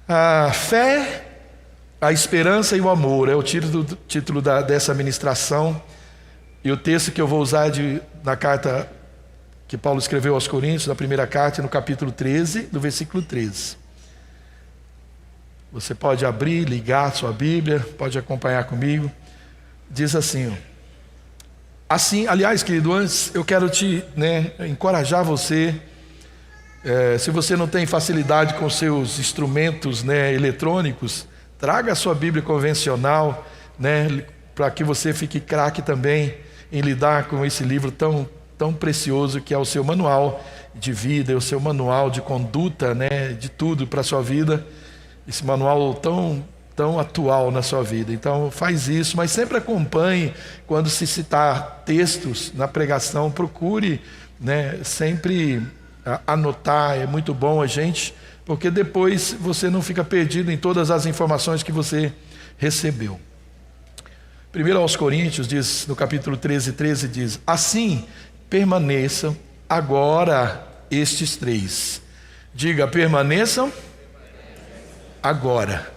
A fé, a esperança e o amor é o título dessa ministração. E o texto que eu vou usar na carta que Paulo escreveu aos Coríntios, na primeira carta, no capítulo 13, no versículo 13. Você pode abrir, ligar a sua Bíblia, pode acompanhar comigo. Diz assim, assim, aliás, querido, antes eu quero encorajar você. Se você não tem facilidade com seus instrumentos eletrônicos, traga a sua Bíblia convencional, para que você fique craque também em lidar com esse livro tão precioso que é o seu manual de vida, o seu manual de conduta, de tudo para a sua vida, esse manual tão atual na sua vida. Então faz isso, mas sempre acompanhe quando se citar textos na pregação, procure sempre anotar. É muito bom a gente, porque depois você não fica perdido em todas as informações que você recebeu. Primeiro aos Coríntios diz, no capítulo 13 diz: assim permaneçam agora estes três. Diga, permaneçam agora.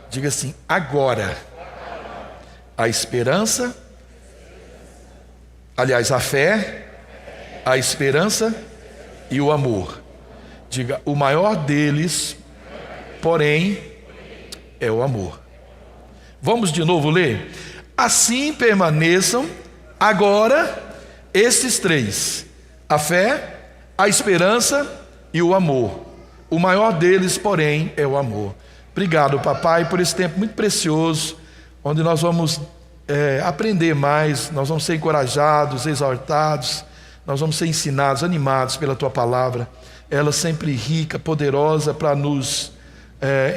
Diga assim, agora. A esperança, aliás, a fé, a esperança e o amor. Diga, o maior deles, porém, é o amor. Vamos de novo ler? Assim permaneçam agora estes três: a fé, a esperança e o amor. O maior deles, porém, é o amor. Obrigado, papai, por esse tempo muito precioso, onde nós vamos aprender mais, nós vamos ser encorajados, exortados, nós vamos ser ensinados, animados pela tua palavra. Ela sempre rica, poderosa para nos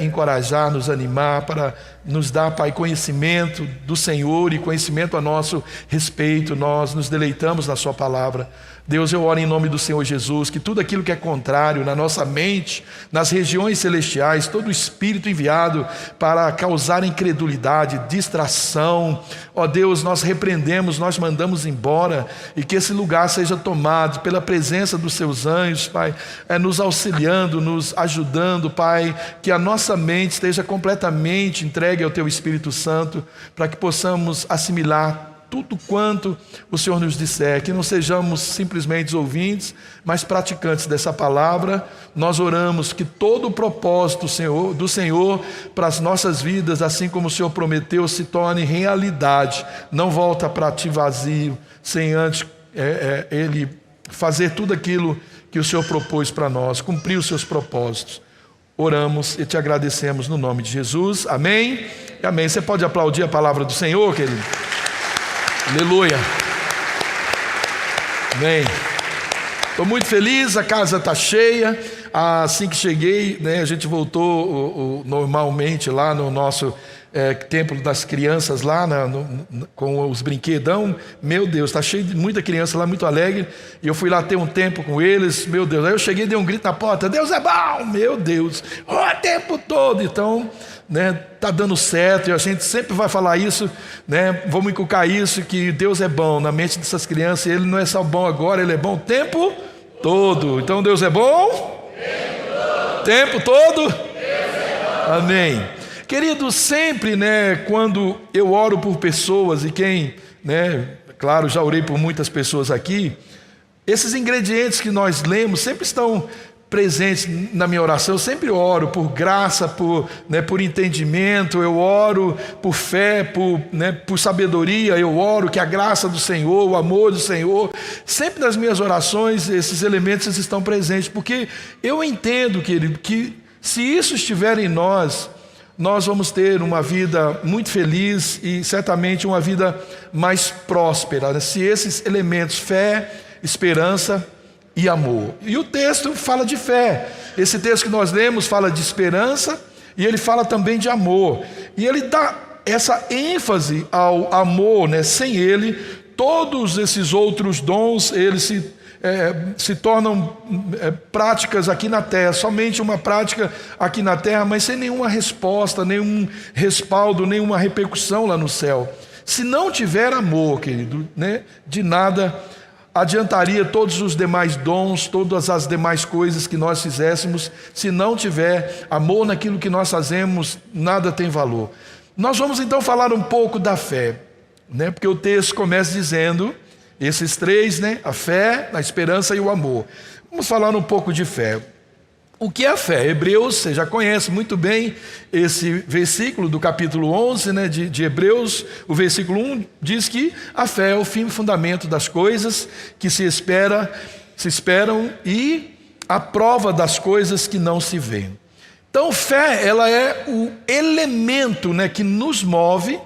encorajar, nos animar, para nos dar, Pai, conhecimento do Senhor e conhecimento a nosso respeito. Nós nos deleitamos na sua palavra. Deus, eu oro em nome do Senhor Jesus, que tudo aquilo que é contrário na nossa mente, nas regiões celestiais, todo espírito enviado para causar incredulidade, distração, ó Deus, nós repreendemos, nós mandamos embora, e que esse lugar seja tomado pela presença dos seus anjos, Pai, nos auxiliando, nos ajudando, Pai, que a nossa mente esteja completamente entregue ao Teu Espírito Santo, para que possamos assimilar tudo quanto o Senhor nos disser, que não sejamos simplesmente ouvintes, mas praticantes dessa palavra. Nós oramos que todo o propósito do Senhor para as nossas vidas, assim como o Senhor prometeu, se torne realidade. Não volta para ti vazio, sem antes Ele fazer tudo aquilo que o Senhor propôs para nós, cumprir os seus propósitos. Oramos e te agradecemos no nome de Jesus. Amém e amém. Você pode aplaudir a palavra do Senhor, querido? Aleluia. Amém. Estou muito feliz, a casa está cheia. Assim que cheguei, a gente voltou normalmente lá no nosso templo das crianças, lá com os brinquedão. Meu Deus, está cheio de muita criança lá, muito alegre. E eu fui lá ter um tempo com eles. Meu Deus, aí eu cheguei e dei um grito na porta: Deus é bom, meu Deus, o tempo todo. Então, tá dando certo, e a gente sempre vai falar isso, vamos inculcar isso, que Deus é bom na mente dessas crianças. E Ele não é só bom agora, Ele é bom o tempo todo. Então Deus é bom tempo todo. Amém. Querido, sempre, quando eu oro por pessoas, e claro, já orei por muitas pessoas aqui, esses ingredientes que nós lemos sempre estão presentes na minha oração. Eu sempre oro por graça, por entendimento, eu oro por fé, por sabedoria, eu oro que a graça do Senhor, o amor do Senhor, sempre nas minhas orações esses elementos estão presentes, porque eu entendo, querido, que se isso estiver em nós vamos ter uma vida muito feliz e certamente uma vida mais próspera, se esses elementos, fé, esperança e amor. E o texto fala de fé. Esse texto que nós lemos fala de esperança e ele fala também de amor. E ele dá essa ênfase ao amor, sem ele, todos esses outros dons, eles se tornam práticas aqui na terra, somente uma prática aqui na terra, mas sem nenhuma resposta, nenhum respaldo, nenhuma repercussão lá no céu. Se não tiver amor, querido, de nada adiantaria todos os demais dons, todas as demais coisas que nós fizéssemos. Se não tiver amor naquilo que nós fazemos, nada tem valor. Nós vamos então falar um pouco da fé, né? Porque o texto começa dizendo, esses três, né? A fé, a esperança e o amor. Vamos falar um pouco de fé. O que é a fé? Hebreus, você já conhece muito bem esse versículo do capítulo 11, né, de Hebreus. O versículo 1 diz que a fé é o firme fundamento das coisas que se esperam e a prova das coisas que não se veem. Então, fé, ela é o elemento, né, que nos move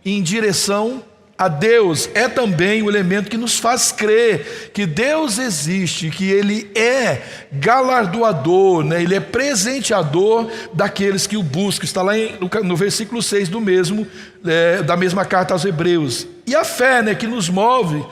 em direção a Deus. É também o elemento que nos faz crer que Deus existe, que Ele é galardoador, né? Ele é presenteador daqueles que o buscam. Está lá no versículo 6 da mesma carta aos Hebreus. E a fé, né, que nos move,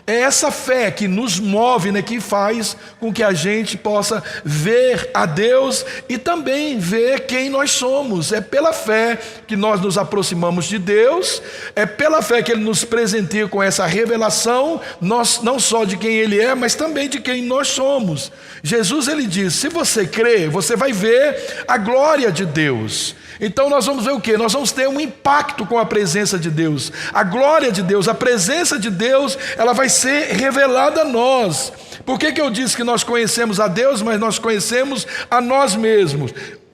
é essa fé que nos move, né, que faz com que a gente possa ver a Deus e também ver quem nós somos. É pela fé que nós nos aproximamos de Deus, é pela fé que Ele nos presenteia com essa revelação, não só de quem Ele é, mas também de quem nós somos. Jesus, Ele diz, se você crer, você vai ver a glória de Deus. Então nós vamos ver o quê? Nós vamos ter um impacto com a presença de Deus. A glória de Deus, a presença de Deus, ela vai ser revelada a nós. Por que eu disse que nós conhecemos a Deus, mas nós conhecemos a nós mesmos?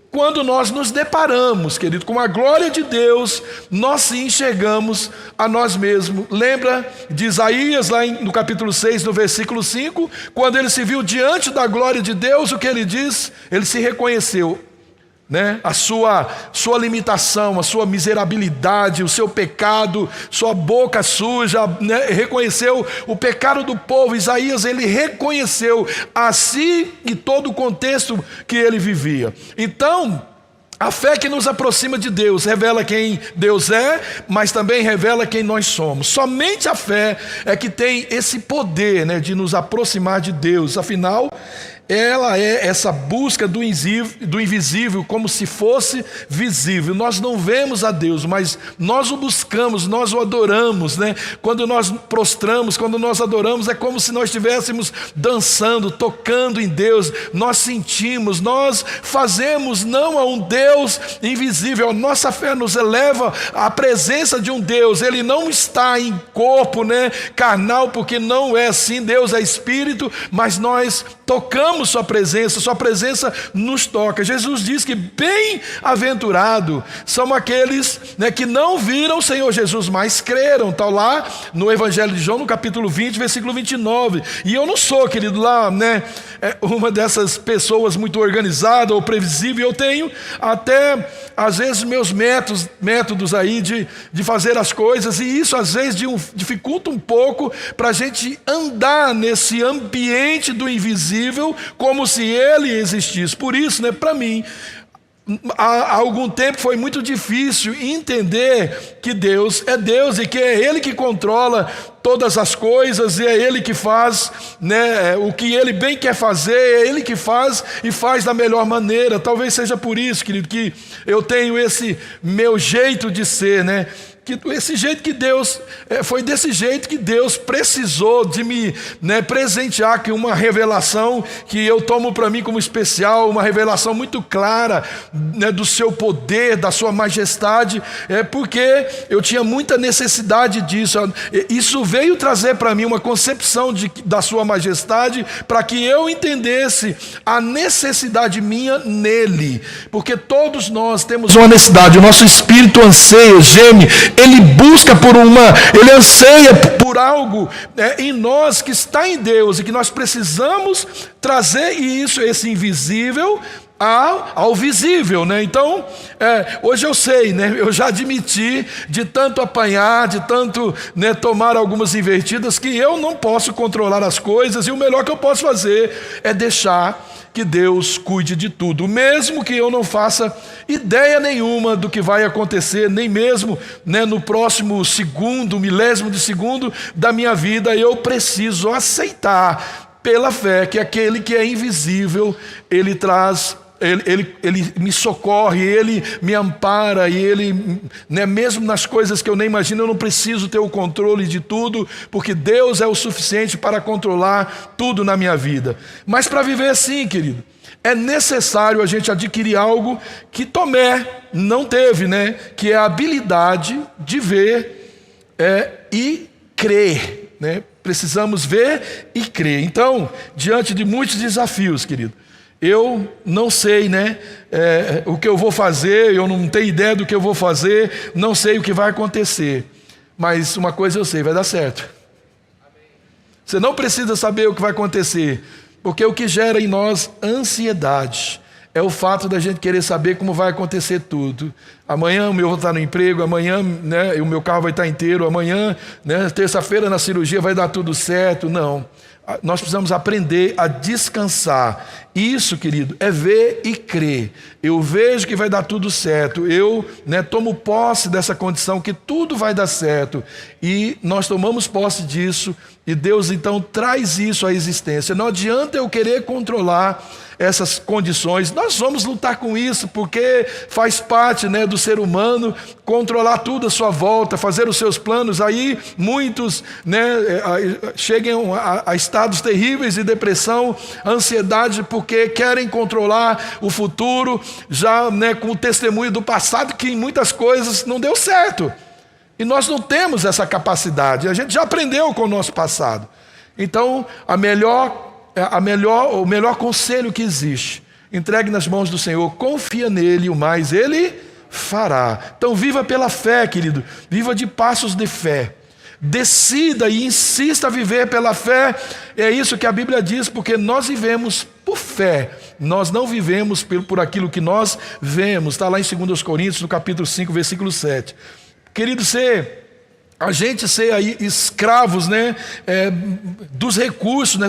Quando nós nos deparamos, querido, com a glória de Deus, nós sim enxergamos a nós mesmos. Lembra de Isaías, lá no capítulo 6, no versículo 5? Quando ele se viu diante da glória de Deus, o que ele diz? Ele se reconheceu, né? A sua limitação, a sua miserabilidade, o seu pecado, sua boca suja, né? Reconheceu o pecado do povo. Isaías, ele reconheceu a si e todo o contexto que ele vivia. Então, a fé que nos aproxima de Deus revela quem Deus é, mas também revela quem nós somos. Somente a fé é que tem esse poder, né, de nos aproximar de Deus. Afinal, ela é essa busca do invisível como se fosse visível. Nós não vemos a Deus, mas nós o buscamos, nós o adoramos, né? Quando nós prostramos, quando nós adoramos, é como se nós estivéssemos dançando, tocando em Deus. Nós sentimos, nós fazemos não a um Deus invisível. A nossa fé nos eleva à presença de um Deus. Ele não está em corpo, né, carnal, porque não é assim. Deus é espírito, mas nós tocamos sua presença nos toca. Jesus diz que bem-aventurado são aqueles, né, que não viram o Senhor Jesus, mas creram. Está lá no Evangelho de João, no capítulo 20, versículo 29. E eu não sou, querido, lá, né, uma dessas pessoas muito organizada ou previsível. Eu tenho até, às vezes, meus métodos aí de fazer as coisas, e isso às vezes dificulta um pouco para a gente andar nesse ambiente do invisível como se ele existisse. Por isso, né, para mim, há algum tempo foi muito difícil entender que Deus é Deus e que é Ele que controla todas as coisas, e é Ele que faz, né, o que Ele bem quer fazer, é Ele que faz e faz da melhor maneira. Talvez seja por isso, querido, que eu tenho esse meu jeito de ser, né? Esse jeito que Deus, foi desse jeito que Deus precisou de me, né, presentear com uma revelação que eu tomo para mim como especial, uma revelação muito clara, né, do seu poder, da sua majestade, porque eu tinha muita necessidade disso. Isso veio trazer para mim uma concepção da sua majestade, para que eu entendesse a necessidade minha nele, porque todos nós temos uma necessidade, o nosso espírito anseia, geme, ele busca ele anseia por algo, em nós que está em Deus, e que nós precisamos trazer esse invisível ao visível, né? Então, hoje eu sei, né? Eu já admiti, de tanto apanhar, de tanto, né, tomar algumas invertidas, que eu não posso controlar as coisas, e o melhor que eu posso fazer é deixar que Deus cuide de tudo, mesmo que eu não faça ideia nenhuma do que vai acontecer, nem mesmo, né, no próximo milésimo de segundo da minha vida. Eu preciso aceitar pela fé que aquele que é invisível, ele traz Ele me socorre, Ele me ampara, e Ele, né, mesmo nas coisas que eu nem imagino, eu não preciso ter o controle de tudo, porque Deus é o suficiente para controlar tudo na minha vida. Mas para viver assim, querido, é necessário a gente adquirir algo que Tomé não teve, né? Que é a habilidade de ver e crer, né? Precisamos ver e crer. Então, diante de muitos desafios, querido, eu não sei, né, o que eu vou fazer, eu não tenho ideia do que eu vou fazer, não sei o que vai acontecer, mas uma coisa eu sei, vai dar certo. Você não precisa saber o que vai acontecer, porque o que gera em nós ansiedade é o fato da gente querer saber como vai acontecer tudo. Amanhã eu vou estar no emprego, amanhã, né, o meu carro vai estar inteiro, amanhã, né, terça-feira na cirurgia vai dar tudo certo. Não. Nós precisamos aprender a descansar. Isso, querido, é ver e crer. Eu vejo que vai dar tudo certo. Eu, né, tomo posse dessa condição que tudo vai dar certo. E nós tomamos posse disso. E Deus então traz isso à existência. Não adianta eu querer controlar essas condições. Nós vamos lutar com isso, porque faz parte, né, do ser humano controlar tudo à sua volta, fazer os seus planos. Aí muitos, né, chegam a estados terríveis de depressão, ansiedade, porque querem controlar o futuro, já, né, com o testemunho do passado, que em muitas coisas não deu certo. E nós não temos essa capacidade. A gente já aprendeu com o nosso passado. Então, o melhor conselho que existe: entregue nas mãos do Senhor, confia nele, o mais Ele fará. Então viva pela fé, querido, viva de passos de fé. Decida e insista a viver pela fé. É isso que a Bíblia diz, porque nós vivemos por fé. Nós não vivemos por aquilo que nós vemos. Está lá em 2 Coríntios, no capítulo 5, versículo 7. Querido, a gente ser aí escravos, né, dos recursos, né,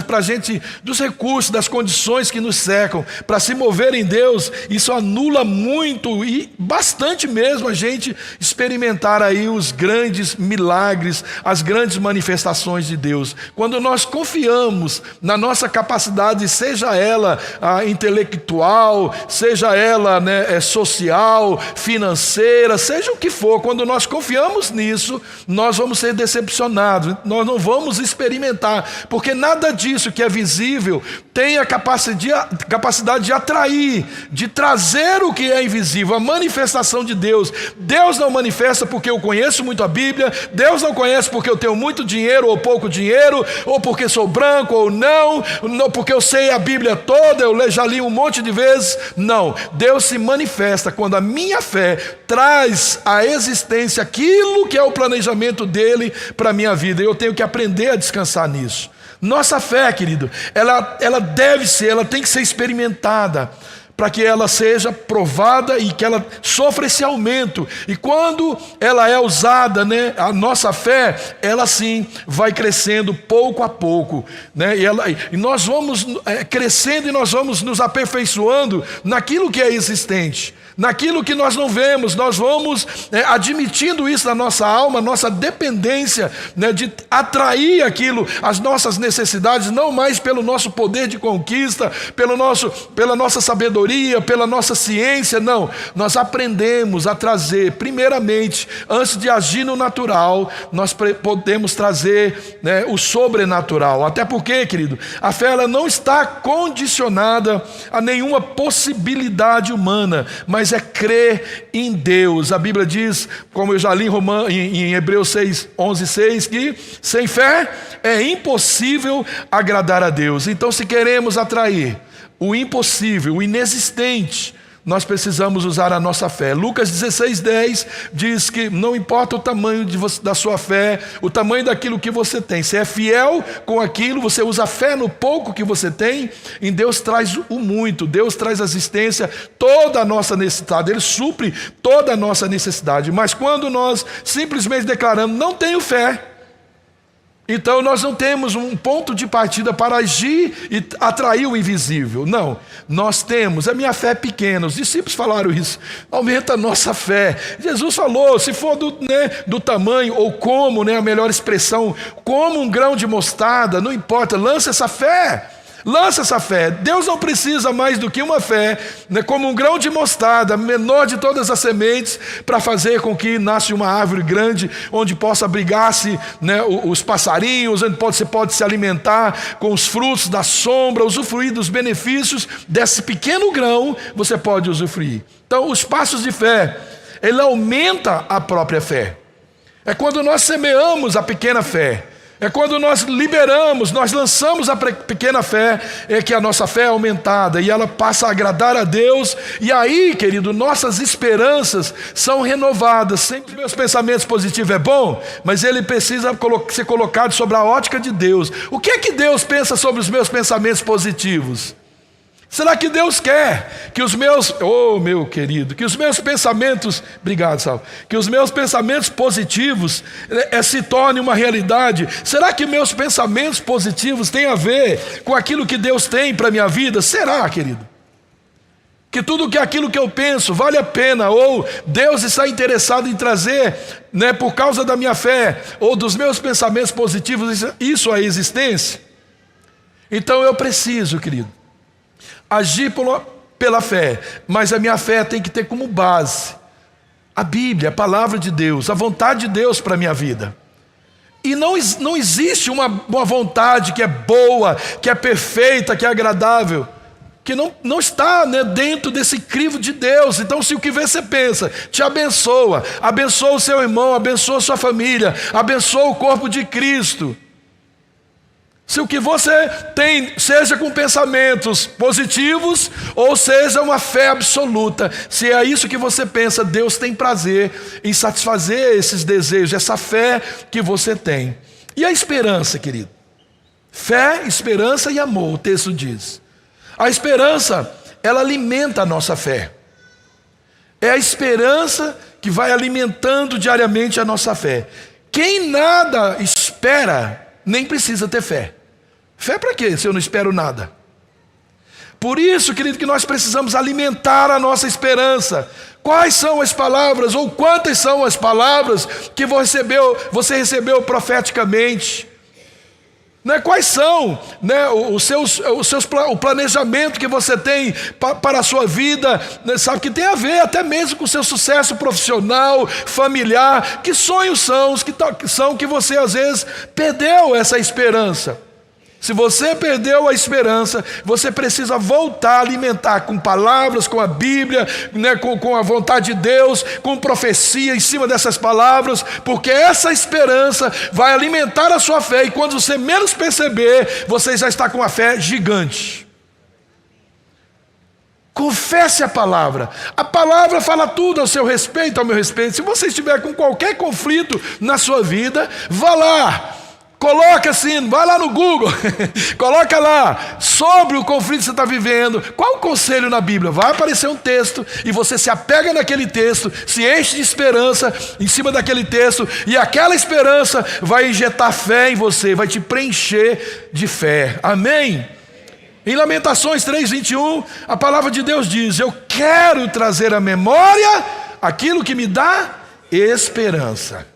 dos recursos, das condições que nos cercam, para se mover em Deus, isso anula muito e bastante mesmo a gente experimentar aí os grandes milagres, as grandes manifestações de Deus. Quando nós confiamos na nossa capacidade, seja ela intelectual, seja ela, né, social, financeira, seja o que for, quando nós confiamos nisso, nós vamos ser decepcionados, nós não vamos experimentar, porque nada disso que é visível tem a capacidade de atrair, de trazer o que é invisível, a manifestação de Deus. Deus não manifesta porque eu conheço muito a Bíblia, Deus não conhece porque eu tenho muito dinheiro ou pouco dinheiro, ou porque sou branco ou não porque eu sei a Bíblia toda, eu já li um monte de vezes. Não, Deus se manifesta quando a minha fé traz à existência aquilo que é o planejamento dele para a minha vida. Eu tenho que aprender a descansar nisso. Nossa fé, querido, ela tem que ser experimentada, para que ela seja provada e que ela sofra esse aumento. E quando ela é usada, né, a nossa fé, ela sim vai crescendo pouco a pouco, né, e nós vamos crescendo e nós vamos nos aperfeiçoando naquilo que é existente. Naquilo que nós não vemos, nós vamos admitindo isso na nossa alma, nossa dependência, né, de atrair aquilo, as nossas necessidades, não mais pelo nosso poder de conquista, pela nossa sabedoria, pela nossa ciência, não. Nós aprendemos a trazer, primeiramente, antes de agir no natural, nós podemos trazer, né, o sobrenatural. Até porque, querido, a fé ela não está condicionada a nenhuma possibilidade humana, mas é crer em Deus. A Bíblia diz, como eu já li em Hebreus 11:6, que sem fé é impossível agradar a Deus. Então, se queremos atrair o impossível, o inexistente, nós precisamos usar a nossa fé. Lucas 16:10 diz que não importa o tamanho da sua fé, o tamanho daquilo que você tem, se é fiel com aquilo, você usa fé no pouco que você tem, em Deus traz o muito, Deus traz a existência, toda a nossa necessidade, Ele supre toda a nossa necessidade. Mas quando nós simplesmente declaramos, não tenho fé, então nós não temos um ponto de partida para agir e atrair o invisível. Não, nós temos, a minha fé é pequena. Os discípulos falaram isso, aumenta a nossa fé. Jesus falou, se for do tamanho, ou como, né, a melhor expressão, como um grão de mostarda, não importa, lança essa fé. Lança essa fé. Deus não precisa mais do que uma fé, né, como um grão de mostarda, menor de todas as sementes, para fazer com que nasça uma árvore grande, onde possa abrigar-se, né, os passarinhos, onde você pode se alimentar com os frutos da sombra, usufruir dos benefícios desse pequeno grão, você pode usufruir. Então, os passos de fé, ele aumenta a própria fé. É quando nós semeamos a pequena fé, é quando nós liberamos, nós lançamos a pequena fé, é que a nossa fé é aumentada e ela passa a agradar a Deus. E aí, querido, nossas esperanças são renovadas. Sempre meus pensamentos positivos é bom, mas ele precisa ser colocado sobre a ótica de Deus. O que é que Deus pensa sobre os meus pensamentos positivos? Será que Deus quer que os meus, meu querido, que os meus pensamentos, obrigado, Sal, que os meus pensamentos positivos se tornem uma realidade? Será que meus pensamentos positivos têm a ver com aquilo que Deus tem para a minha vida? Será, querido? Que tudo que aquilo que eu penso vale a pena, ou Deus está interessado em trazer, né, por causa da minha fé, ou dos meus pensamentos positivos, isso à existência? Então eu preciso, querido, agir pela fé, mas a minha fé tem que ter como base a Bíblia, a palavra de Deus, a vontade de Deus para a minha vida. E não existe uma vontade que é boa, que é perfeita, que é agradável, que não está, né, dentro desse crivo de Deus. Então, se o que você pensa te abençoa, abençoa o seu irmão, abençoa a sua família, abençoa o corpo de Cristo. Se o que você tem, seja com pensamentos positivos, ou seja uma fé absoluta, se é isso que você pensa, Deus tem prazer em satisfazer esses desejos, essa fé que você tem. E a esperança, querido? Fé, esperança e amor, o texto diz. A esperança, ela alimenta a nossa fé. É a esperança que vai alimentando diariamente a nossa fé. Quem nada espera, nem precisa ter fé. Fé para quê, se eu não espero nada? Por isso, querido, que nós precisamos alimentar a nossa esperança. Quais são as palavras, ou quantas são as palavras que você recebeu profeticamente? Né? Quais são, né, o planejamento que você tem para a sua vida, né? Sabe que tem a ver até mesmo com o seu sucesso profissional, familiar. Que sonhos são que você às vezes perdeu essa esperança? Se você perdeu a esperança, você precisa voltar a alimentar com palavras, com a Bíblia, né, com a vontade de Deus, com profecia em cima dessas palavras, porque essa esperança vai alimentar a sua fé, e quando você menos perceber, você já está com uma fé gigante. Confesse a palavra fala tudo ao seu respeito, ao meu respeito. Se você estiver com qualquer conflito na sua vida, vá lá. Coloca assim, vai lá no Google, coloca lá, sobre o conflito que você está vivendo, qual o conselho na Bíblia? Vai aparecer um texto, e você se apega naquele texto, se enche de esperança em cima daquele texto, e aquela esperança vai injetar fé em você, vai te preencher de fé, amém? Em Lamentações 3:21, a palavra de Deus diz: eu quero trazer à memória aquilo que me dá esperança.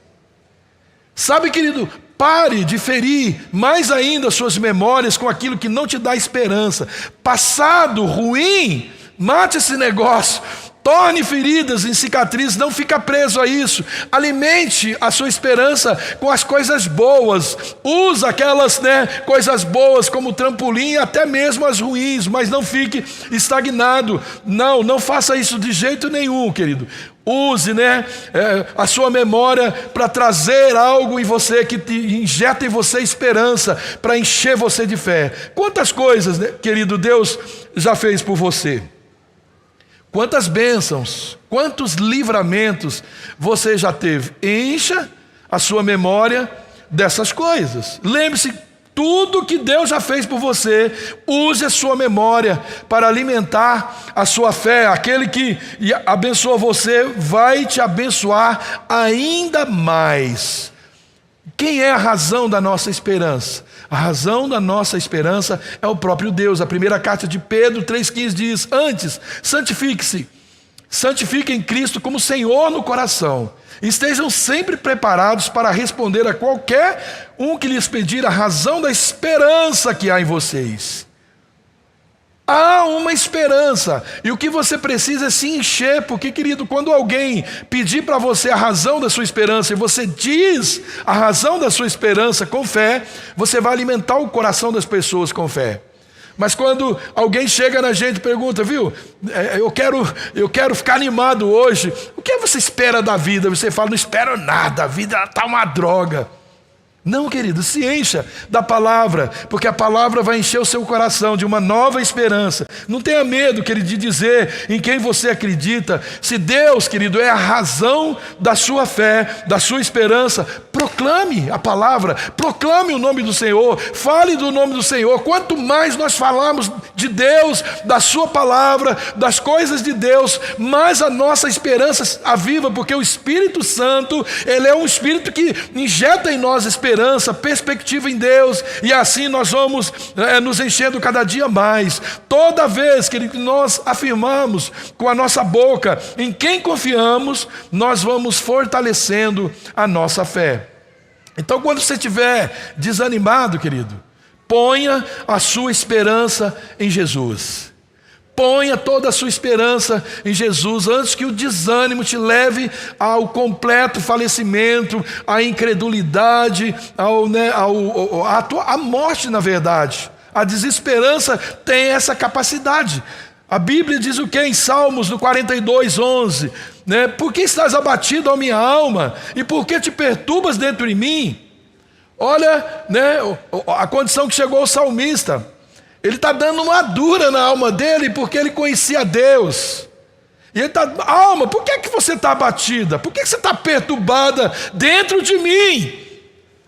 Sabe, querido, pare de ferir mais ainda suas memórias com aquilo que não te dá esperança. Passado ruim, mate esse negócio. Torne feridas em cicatrizes, não fica preso a isso. Alimente a sua esperança com as coisas boas. Usa aquelas, né, coisas boas como trampolim, até mesmo as ruins, mas não fique estagnado. Não faça isso de jeito nenhum, querido. Use, né, a sua memória para trazer algo em você que injeta em você esperança, para encher você de fé. Quantas coisas, né, querido, Deus já fez por você? Quantas bênçãos, quantos livramentos você já teve? Encha a sua memória dessas coisas. Lembre-se, tudo que Deus já fez por você, use a sua memória para alimentar a sua fé. Aquele que abençoa você vai te abençoar ainda mais. Quem é a razão da nossa esperança? A razão da nossa esperança é o próprio Deus. A primeira carta de Pedro 3,15 diz: antes, santifiquem Cristo como Senhor no coração. Estejam sempre preparados para responder a qualquer um que lhes pedir a razão da esperança que há em vocês. há uma esperança. E o que você precisa é se encher, porque, querido, quando alguém pedir para você a razão da sua esperança e você diz a razão da sua esperança com fé, você vai alimentar o coração das pessoas com fé. Mas quando alguém chega na gente e pergunta, viu, eu quero ficar animado hoje, o que você espera da vida? Você fala, não espero nada, a vida está uma droga. Não, querido, se encha da palavra, porque a palavra vai encher o seu coração de uma nova esperança. Não tenha medo, querido, de dizer em quem você acredita. Se Deus, querido, é a razão da sua fé, da sua esperança, proclame a palavra, proclame o nome do Senhor, fale do nome do Senhor. Quanto mais nós falamos de Deus, da sua palavra, das coisas de Deus, mais a nossa esperança aviva, porque o Espírito Santo, ele é um Espírito que injeta em nós esperança, perspectiva em Deus, e assim nós vamos nos enchendo cada dia mais. Toda vez que nós afirmamos com a nossa boca em quem confiamos, nós vamos fortalecendo a nossa fé. Então, quando você estiver desanimado, querido, ponha a sua esperança em Jesus. Ponha toda a sua esperança em Jesus, antes que o desânimo te leve ao completo falecimento, à incredulidade, à morte, na verdade. A desesperança tem essa capacidade. A Bíblia diz o que em Salmos, no 42:11, né? Por que estás abatido, ó minha alma? E por que te perturbas dentro de mim? Olha, né, a condição que chegou ao salmista. Ele está dando uma dura na alma dele, porque ele conhecia Deus. E ele está, alma, por que você está abatida? Por que você está perturbada dentro de mim?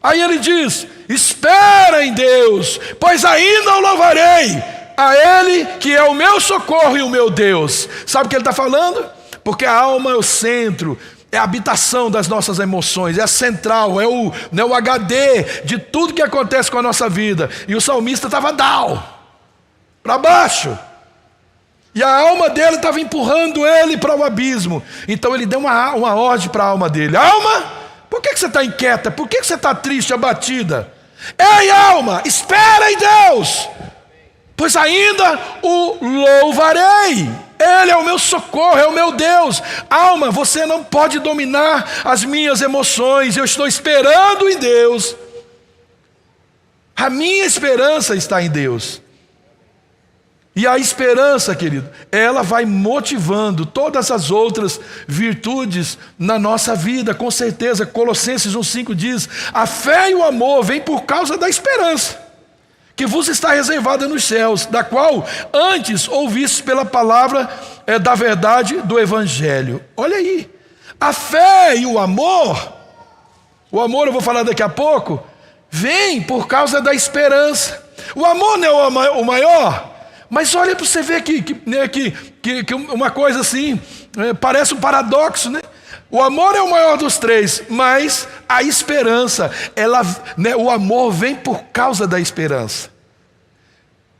Aí ele diz, espera em Deus, pois ainda o louvarei, a Ele que é o meu socorro e o meu Deus. Sabe o que ele está falando? Porque a alma é o centro, é a habitação das nossas emoções, é a central, é o HD de tudo que acontece com a nossa vida. E o salmista estava down, para baixo, e a alma dele estava empurrando ele para o abismo. Então ele deu uma ordem para a alma dele: alma, por que você está inquieta? Por que você está triste, abatida? Ei, alma, espera em Deus, pois ainda o louvarei. Ele é o meu socorro, é o meu Deus. Alma, você não pode dominar as minhas emoções. Eu estou esperando em Deus. A minha esperança está em Deus. E a esperança, querido, ela vai motivando todas as outras virtudes na nossa vida, com certeza. Colossenses 1:5 diz: a fé e o amor vêm por causa da esperança que vos está reservada nos céus, da qual antes ouvistes pela palavra da verdade do Evangelho. Olha aí, a fé e o amor eu vou falar daqui a pouco, vem por causa da esperança. O amor não é o maior, mas olha para você ver que uma coisa assim, parece um paradoxo, né? O amor é o maior dos três, mas a esperança, o amor vem por causa da esperança.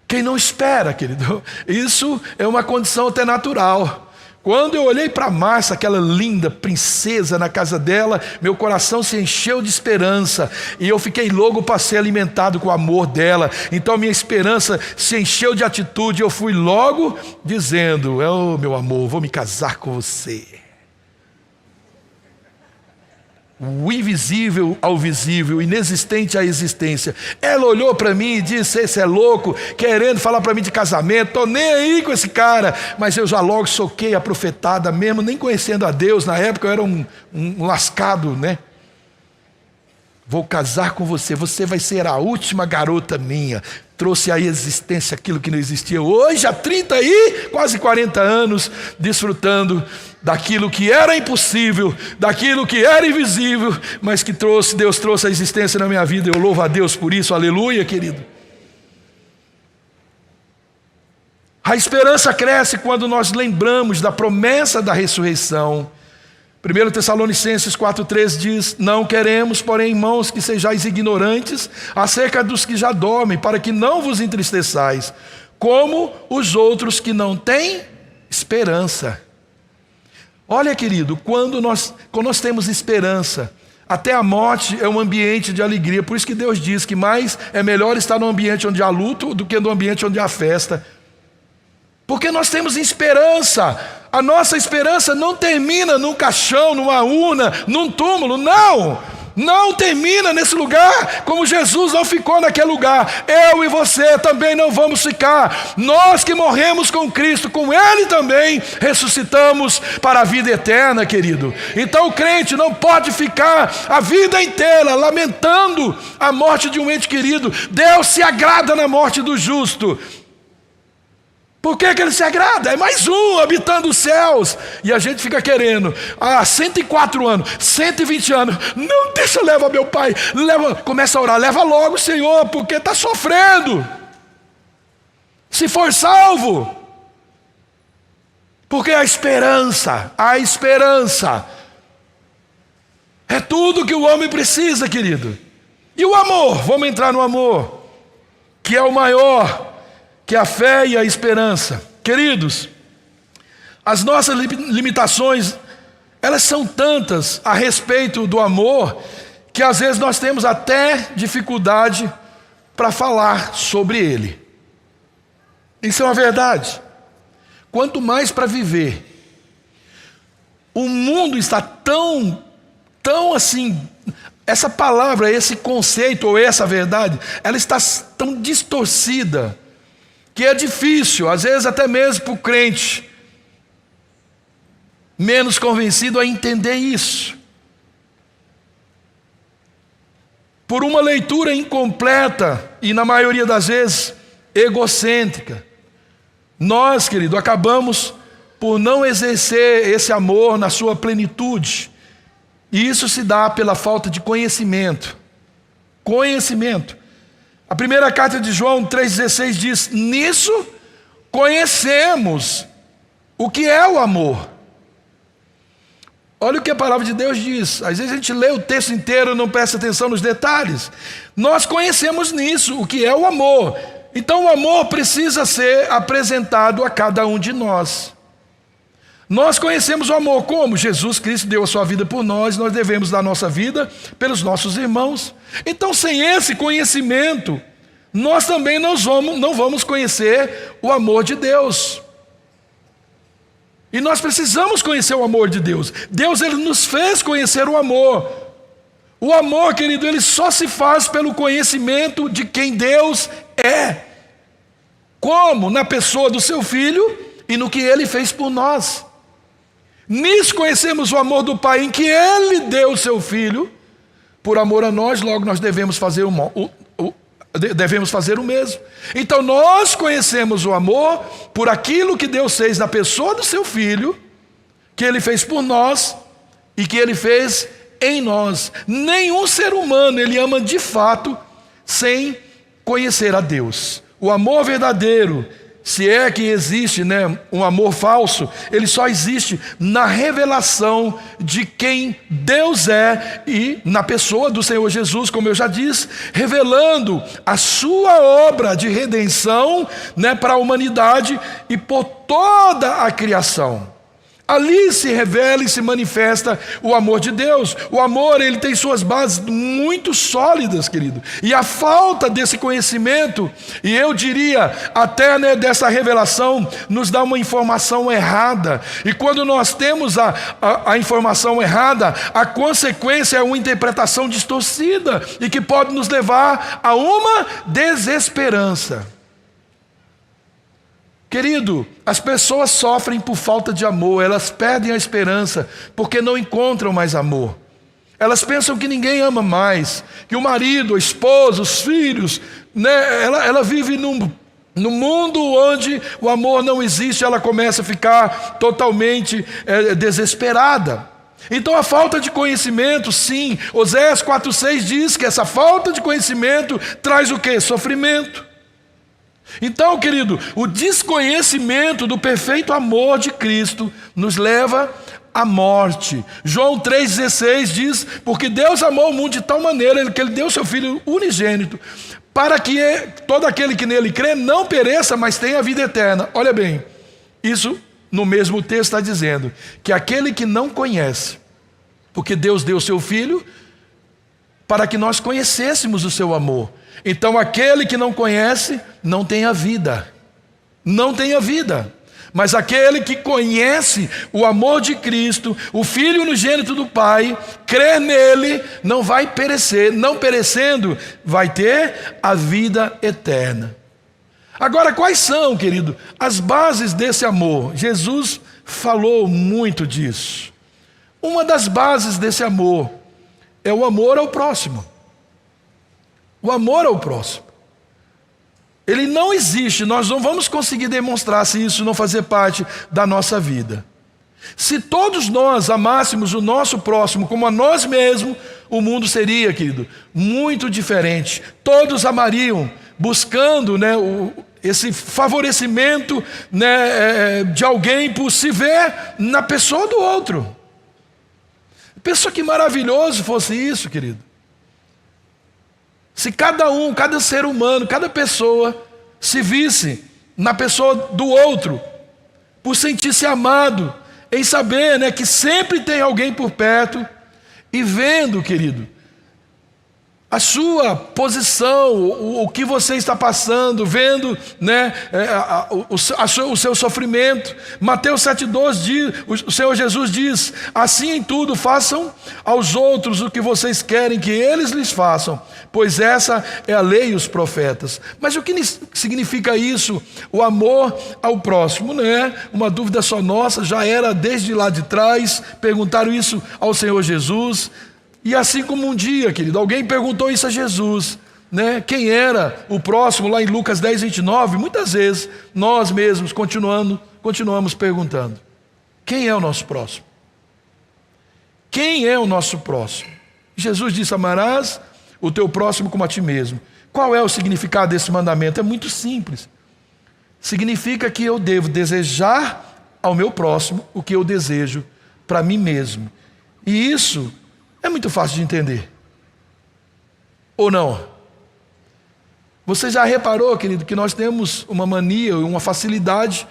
Quem não espera, querido, isso é uma condição até natural. Quando eu olhei para Márcia, aquela linda princesa na casa dela, meu coração se encheu de esperança, e eu fiquei louco para ser alimentado com o amor dela. Então minha esperança se encheu de atitude, eu fui logo dizendo: oh, meu amor, vou me casar com você. O invisível ao visível, o inexistente à existência. Ela olhou para mim e disse: esse é louco, querendo falar para mim de casamento, estou nem aí com esse cara. Mas eu já logo soquei a profetada mesmo, nem conhecendo a Deus. Na época eu era um lascado, né? Vou casar com você, você vai ser a última garota minha. Trouxe à existência aquilo que não existia. Hoje, há 30 e quase 40 anos, desfrutando daquilo que era impossível, daquilo que era invisível, mas que Deus trouxe à existência na minha vida. Eu louvo a Deus por isso, aleluia, querido. A esperança cresce quando nós lembramos da promessa da ressurreição. 1 Tessalonicenses 4:3 diz: não queremos, porém, irmãos, que sejais ignorantes acerca dos que já dormem, para que não vos entristeçais, como os outros que não têm esperança. Olha, querido, quando nós temos esperança, até a morte é um ambiente de alegria. Por isso que Deus diz que é melhor estar num ambiente onde há luto do que num ambiente onde há festa. Porque nós temos esperança. A nossa esperança não termina num caixão, numa urna, num túmulo, não termina nesse lugar, como Jesus não ficou naquele lugar. Eu e você também não vamos ficar. Nós que morremos com Cristo, com Ele também ressuscitamos para a vida eterna, querido. Então o crente não pode ficar a vida inteira lamentando a morte de um ente querido. Deus se agrada na morte do justo. Por que Ele se agrada? É mais um habitando os céus. E a gente fica querendo, 104 anos, 120 anos, não, deixa eu levar meu pai, começa a orar, leva logo, Senhor, porque está sofrendo. Se for salvo. Porque a esperança é tudo que o homem precisa, querido. E o amor, vamos entrar no amor, que é o maior, que é a fé e a esperança. Queridos, as nossas limitações, elas são tantas a respeito do amor, que às vezes nós temos até dificuldade para falar sobre ele. Isso é uma verdade. Quanto mais para viver. O mundo está tão assim, essa palavra, esse conceito ou essa verdade, ela está tão distorcida, que é difícil, às vezes até mesmo para o crente menos convencido a entender isso. Por uma leitura incompleta e, na maioria das vezes, egocêntrica, nós, querido, acabamos por não exercer esse amor na sua plenitude. E isso se dá pela falta de conhecimento. A primeira carta de João 3,16 diz: nisso conhecemos o que é o amor. Olha o que a palavra de Deus diz. Às vezes a gente lê o texto inteiro e não presta atenção nos detalhes. Nós conhecemos nisso o que é o amor. Então o amor precisa ser apresentado a cada um de nós. Nós conhecemos o amor como? Jesus Cristo deu a sua vida por nós, nós devemos dar a nossa vida pelos nossos irmãos. Então, sem esse conhecimento, nós também não vamos conhecer o amor de Deus. E nós precisamos conhecer o amor de Deus. Deus, Ele nos fez conhecer o amor. O amor, querido, ele só se faz pelo conhecimento de quem Deus é. Como? Na pessoa do seu Filho e no que Ele fez por nós. Nisso conhecemos o amor do Pai, em que Ele deu o seu Filho, por amor a nós, logo nós devemos fazer o mesmo. Então nós conhecemos o amor por aquilo que Deus fez na pessoa do seu Filho, que Ele fez por nós e que Ele fez em nós. Nenhum ser humano ele ama de fato sem conhecer a Deus. O amor verdadeiro, se é que existe, um amor falso, ele só existe na revelação de quem Deus é e na pessoa do Senhor Jesus, como eu já disse, revelando a sua obra de redenção, para a humanidade e por toda a criação. Ali se revela e se manifesta o amor de Deus. O amor, ele tem suas bases muito sólidas, querido. E a falta desse conhecimento, e eu diria até dessa revelação, nos dá uma informação errada. E quando nós temos a informação errada, a consequência é uma interpretação distorcida e que pode nos levar a uma desesperança. Querido, as pessoas sofrem por falta de amor, elas perdem a esperança porque não encontram mais amor. Elas pensam que ninguém ama mais, que o marido, a esposa, os filhos, ela vive num mundo onde o amor não existe, ela começa a ficar totalmente desesperada. Então a falta de conhecimento, sim, Oséias 4,6 diz que essa falta de conhecimento traz o quê? Sofrimento. Então, querido, o desconhecimento do perfeito amor de Cristo nos leva à morte. João 3,16 diz: porque Deus amou o mundo de tal maneira que Ele deu o seu Filho unigênito, para que todo aquele que nele crê não pereça, mas tenha a vida eterna. Olha bem, isso no mesmo texto está dizendo que aquele que não conhece, porque Deus deu o seu Filho para que nós conhecêssemos o seu amor. Então aquele que não conhece não tem a vida. não tenha vida. Mas aquele que conhece o amor de Cristo, o Filho unigênito do Pai, crê nele, não vai perecer, não perecendo, vai ter a vida eterna. Agora, quais são, querido, as bases desse amor? Jesus falou muito disso. Uma das bases desse amor é o amor ao próximo. O amor ao próximo. Ele não existe, nós não vamos conseguir demonstrar se isso não fazer parte da nossa vida. Se todos nós amássemos o nosso próximo como a nós mesmos, o mundo seria, querido, muito diferente. Todos amariam, buscando, né, esse favorecimento, né, de alguém por se ver na pessoa do outro. Pensa que maravilhoso fosse isso, querido. Se cada ser humano, cada pessoa se visse na pessoa do outro, por sentir-se amado, em saber, né, que sempre tem alguém por perto, e vendo, querido, a sua posição, o que você está passando, vendo, né, o seu sofrimento. Mateus 7,12 diz, o Senhor Jesus diz: assim em tudo façam aos outros o que vocês querem que eles lhes façam, pois essa é a lei e os profetas. Mas o que significa isso? O amor ao próximo, não é uma dúvida só nossa, já era desde lá de trás, perguntaram isso ao Senhor Jesus. E assim como um dia, querido, alguém perguntou isso a Jesus, né? Quem era o próximo, lá em Lucas 10:29, muitas vezes nós mesmos continuamos perguntando: quem é o nosso próximo? Quem é o nosso próximo? Jesus disse: amarás o teu próximo como a ti mesmo. Qual é o significado desse mandamento? É muito simples. Significa que eu devo desejar ao meu próximo o que eu desejo para mim mesmo. E isso é muito fácil de entender. Ou não? Você já reparou, querido, que nós temos uma mania, uma facilidade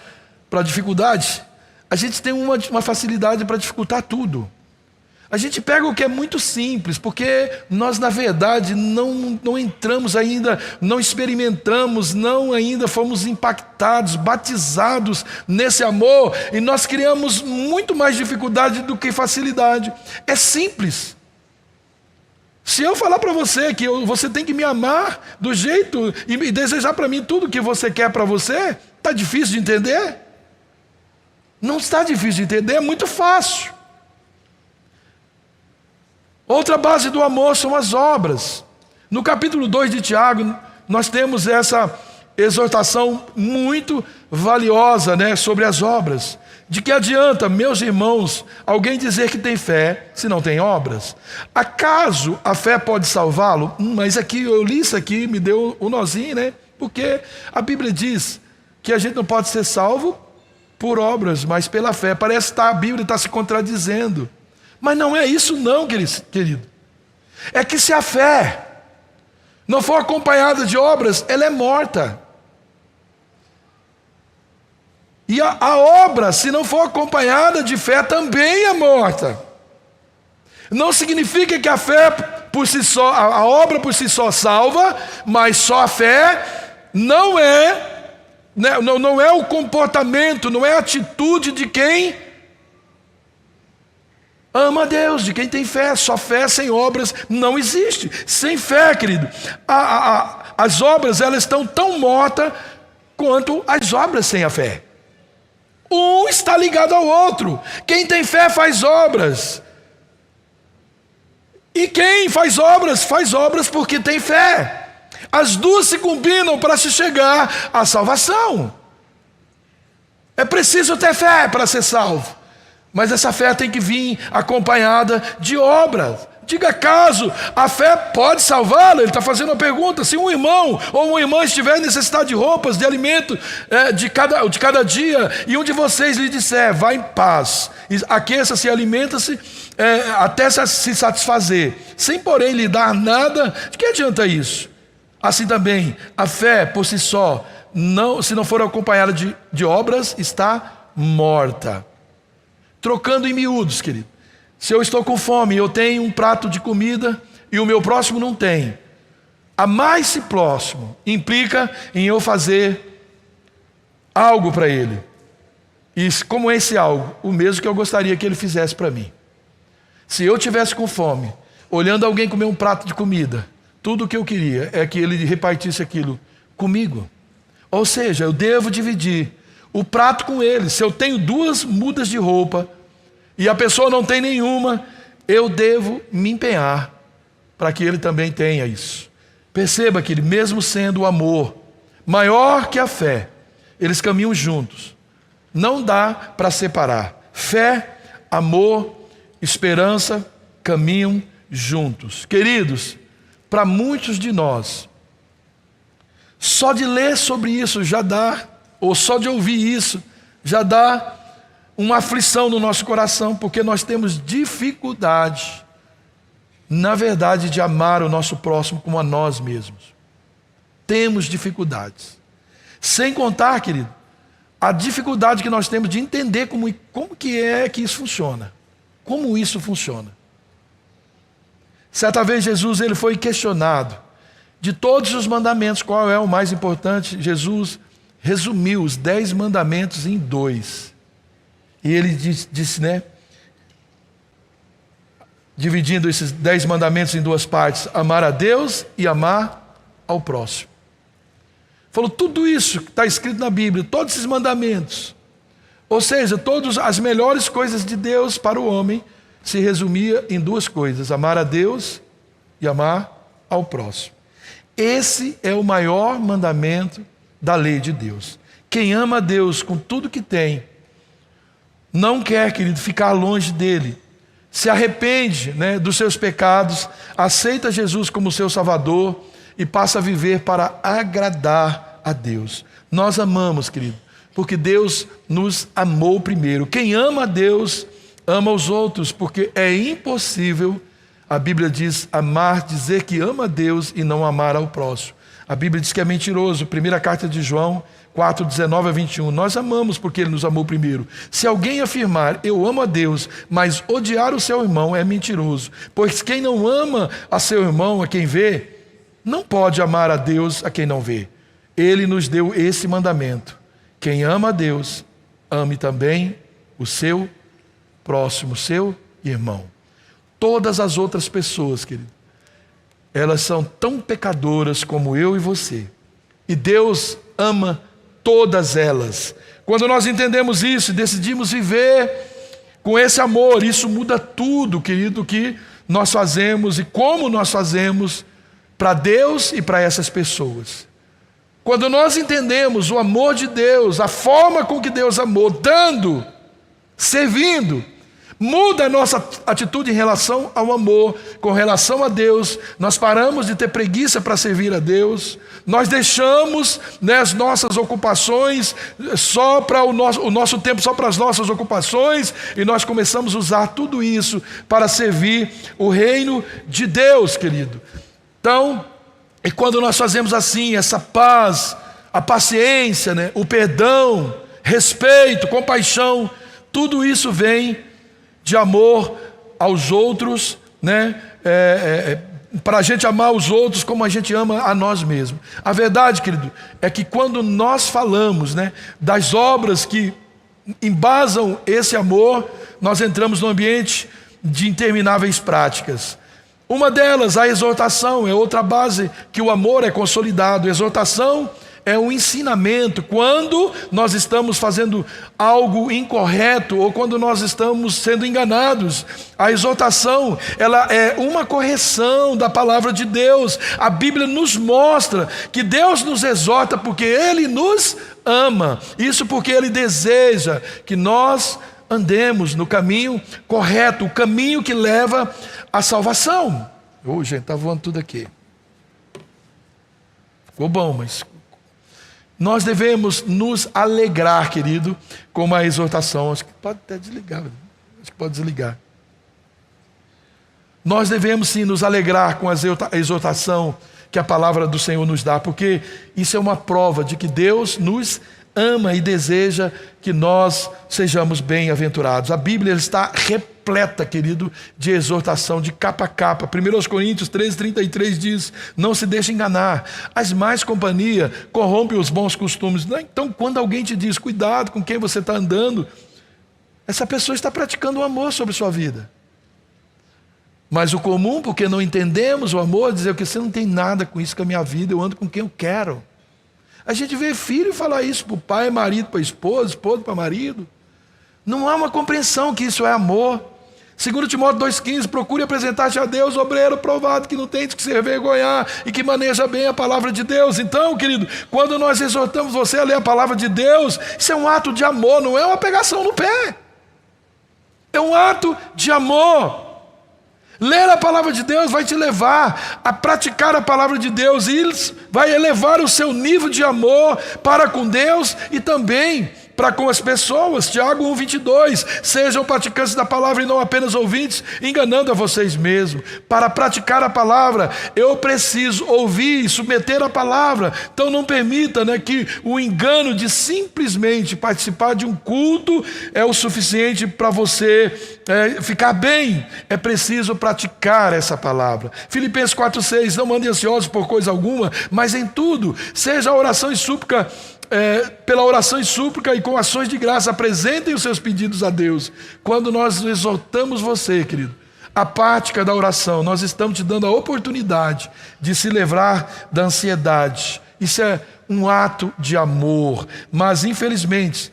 para dificuldade? A gente tem uma facilidade para dificultar tudo. A gente pega o que é muito simples, porque nós, na verdade, não entramos ainda, não experimentamos, não ainda fomos impactados, batizados nesse amor, e nós criamos muito mais dificuldade do que facilidade. É simples. Se eu falar para você que você tem que me amar do jeito e desejar para mim tudo que você quer para você, está difícil de entender? Não está difícil de entender, é muito fácil. Outra base do amor são as obras. No capítulo 2 de Tiago, nós temos essa exortação muito valiosa, né, sobre as obras. De que adianta, meus irmãos, alguém dizer que tem fé se não tem obras? Acaso a fé pode salvá-lo? Mas aqui, eu li isso aqui, me deu um nozinho, né? Porque a Bíblia diz que a gente não pode ser salvo por obras, mas pela fé. Parece que a Bíblia está se contradizendo. Mas não é isso não, querido. É que se a fé não for acompanhada de obras, ela é morta. E a obra, se não for acompanhada de fé, também é morta. Não significa que a fé por si só, a obra por si só salva, mas só a fé não é o comportamento, não é a atitude de quem ama a Deus, de quem tem fé. Só fé sem obras não existe. Sem fé, querido, as obras, elas estão tão mortas quanto as obras sem a fé. Um está ligado ao outro. Quem tem fé faz obras. E quem faz obras porque tem fé. As duas se combinam para se chegar à salvação. É preciso ter fé para ser salvo. Mas essa fé tem que vir acompanhada de obras. Diga, acaso a fé pode salvá-lo? Ele está fazendo uma pergunta. Se um irmão ou uma irmã estiver em necessidade de roupas, de alimento de cada dia, e um de vocês lhe disser: vá em paz, aqueça-se e alimenta-se até se satisfazer, sem porém lhe dar nada, de que adianta isso? Assim também, a fé por si só, se não for acompanhada de obras, está morta. Trocando em miúdos, querido. Se eu estou com fome e eu tenho um prato de comida e o meu próximo não tem, amar esse próximo implica em eu fazer algo para ele. E como é esse algo? O mesmo que eu gostaria que ele fizesse para mim. Se eu tivesse com fome, olhando alguém comer um prato de comida, tudo o que eu queria é que ele repartisse aquilo comigo. Ou seja, eu devo dividir o prato com ele. Se eu tenho 2 mudas de roupa e a pessoa não tem nenhuma, eu devo me empenhar para que ele também tenha isso. Perceba que ele, mesmo sendo o amor maior que a fé, eles caminham juntos. Não dá para separar. Fé, amor, esperança caminham juntos. Queridos, para muitos de nós, só de ler sobre isso já dá, ou só de ouvir isso, já dá uma aflição no nosso coração, porque nós temos dificuldade, na verdade, de amar o nosso próximo como a nós mesmos. Temos dificuldades. Sem contar, querido, a dificuldade que nós temos de entender como que é que isso funciona. Como isso funciona. Certa vez Jesus ele foi questionado de todos os mandamentos, qual é o mais importante. Jesus resumiu os 10 mandamentos em 2. E ele disse, né? Dividindo esses 10 mandamentos em 2 partes: amar a Deus e amar ao próximo. Falou tudo isso que está escrito na Bíblia, todos esses mandamentos. Ou seja, todas as melhores coisas de Deus para o homem se resumia em 2 coisas: amar a Deus e amar ao próximo. Esse é o maior mandamento da lei de Deus. Quem ama a Deus com tudo que tem, não quer, querido, ficar longe dele, se arrepende, né, dos seus pecados, aceita Jesus como seu Salvador e passa a viver para agradar a Deus. Nós amamos, querido, porque Deus nos amou primeiro. Quem ama a Deus, ama os outros, porque é impossível, a Bíblia diz, dizer que ama a Deus e não amar ao próximo. A Bíblia diz que é mentiroso. Primeira carta de João 4, 19 a 21. Nós amamos porque Ele nos amou primeiro. Se alguém afirmar, eu amo a Deus, mas odiar o seu irmão, é mentiroso. Pois quem não ama a seu irmão, a quem vê, não pode amar a Deus a quem não vê. Ele nos deu esse mandamento: quem ama a Deus, ame também o seu próximo, seu irmão. Todas as outras pessoas, querido, elas são tão pecadoras como eu e você. E Deus ama todas elas. Quando nós entendemos isso e decidimos viver com esse amor, isso muda tudo, querido, que nós fazemos e como nós fazemos para Deus e para essas pessoas. Quando nós entendemos o amor de Deus, a forma com que Deus amou, dando, servindo, muda a nossa atitude em relação ao amor, com relação a Deus. Nós paramos de ter preguiça para servir a Deus. Nós deixamos, né, as nossas ocupações só para o nosso tempo, só para as nossas ocupações, e nós começamos a usar tudo isso para servir o reino de Deus, querido. Então, e quando nós fazemos assim, essa paz, a paciência, né, o perdão, respeito, compaixão, tudo isso vem de amor aos outros, né? Para a gente amar os outros como a gente ama a nós mesmos. A verdade, querido, é que quando nós falamos, né, das obras que embasam esse amor, nós entramos no ambiente de intermináveis práticas. Uma delas, a exortação, é outra base que o amor é consolidado. A exortação é um ensinamento quando nós estamos fazendo algo incorreto ou quando nós estamos sendo enganados. A exortação, ela é uma correção da palavra de Deus. A Bíblia nos mostra que Deus nos exorta porque Ele nos ama. Isso porque Ele deseja que nós andemos no caminho correto, o caminho que leva à salvação. Gente, está voando tudo aqui. Ficou bom, mas nós devemos nos alegrar, querido, com a exortação. Acho que pode até desligar. Acho que pode desligar. Nós devemos sim nos alegrar com a exortação que a palavra do Senhor nos dá, porque isso é uma prova de que Deus nos ama e deseja que nós sejamos bem-aventurados. A Bíblia está repleta repleta, querido, de exortação, de capa a capa. 1 Coríntios 13:33 diz: não se deixe enganar, as más companhias corrompem os bons costumes. Então, quando alguém te diz, cuidado com quem você está andando, essa pessoa está praticando o amor sobre sua vida. Mas o comum, porque não entendemos o amor, é dizer que você não tem nada com isso com a minha vida, eu ando com quem eu quero. A gente vê filho falar isso para o pai, marido para a esposa, esposa para marido. Não há uma compreensão que isso é amor. 2 Timóteo 2,15, procure apresentar-te a Deus, obreiro provado, que não tem de que se envergonhar e que maneja bem a palavra de Deus. Então, querido, quando nós exortamos você a ler a palavra de Deus, isso é um ato de amor, não é uma pegação no pé. É um ato de amor. Ler a palavra de Deus vai te levar a praticar a palavra de Deus, e vai elevar o seu nível de amor para com Deus e também para com as pessoas. Tiago 1:22, sejam praticantes da palavra e não apenas ouvintes, enganando a vocês mesmos. Para praticar a palavra, eu preciso ouvir e submeter a palavra. Então não permita, que o engano de simplesmente participar de um culto é o suficiente para você ficar bem. É preciso praticar essa palavra. Filipenses 4:6, não andem ansiosos por coisa alguma, mas em tudo, seja a oração e súplica, pela oração e súplica e com ações de graça, apresentem os seus pedidos a Deus. Quando nós exortamos você, querido, a prática da oração, nós estamos te dando a oportunidade de se livrar da ansiedade. Isso é um ato de amor, mas infelizmente,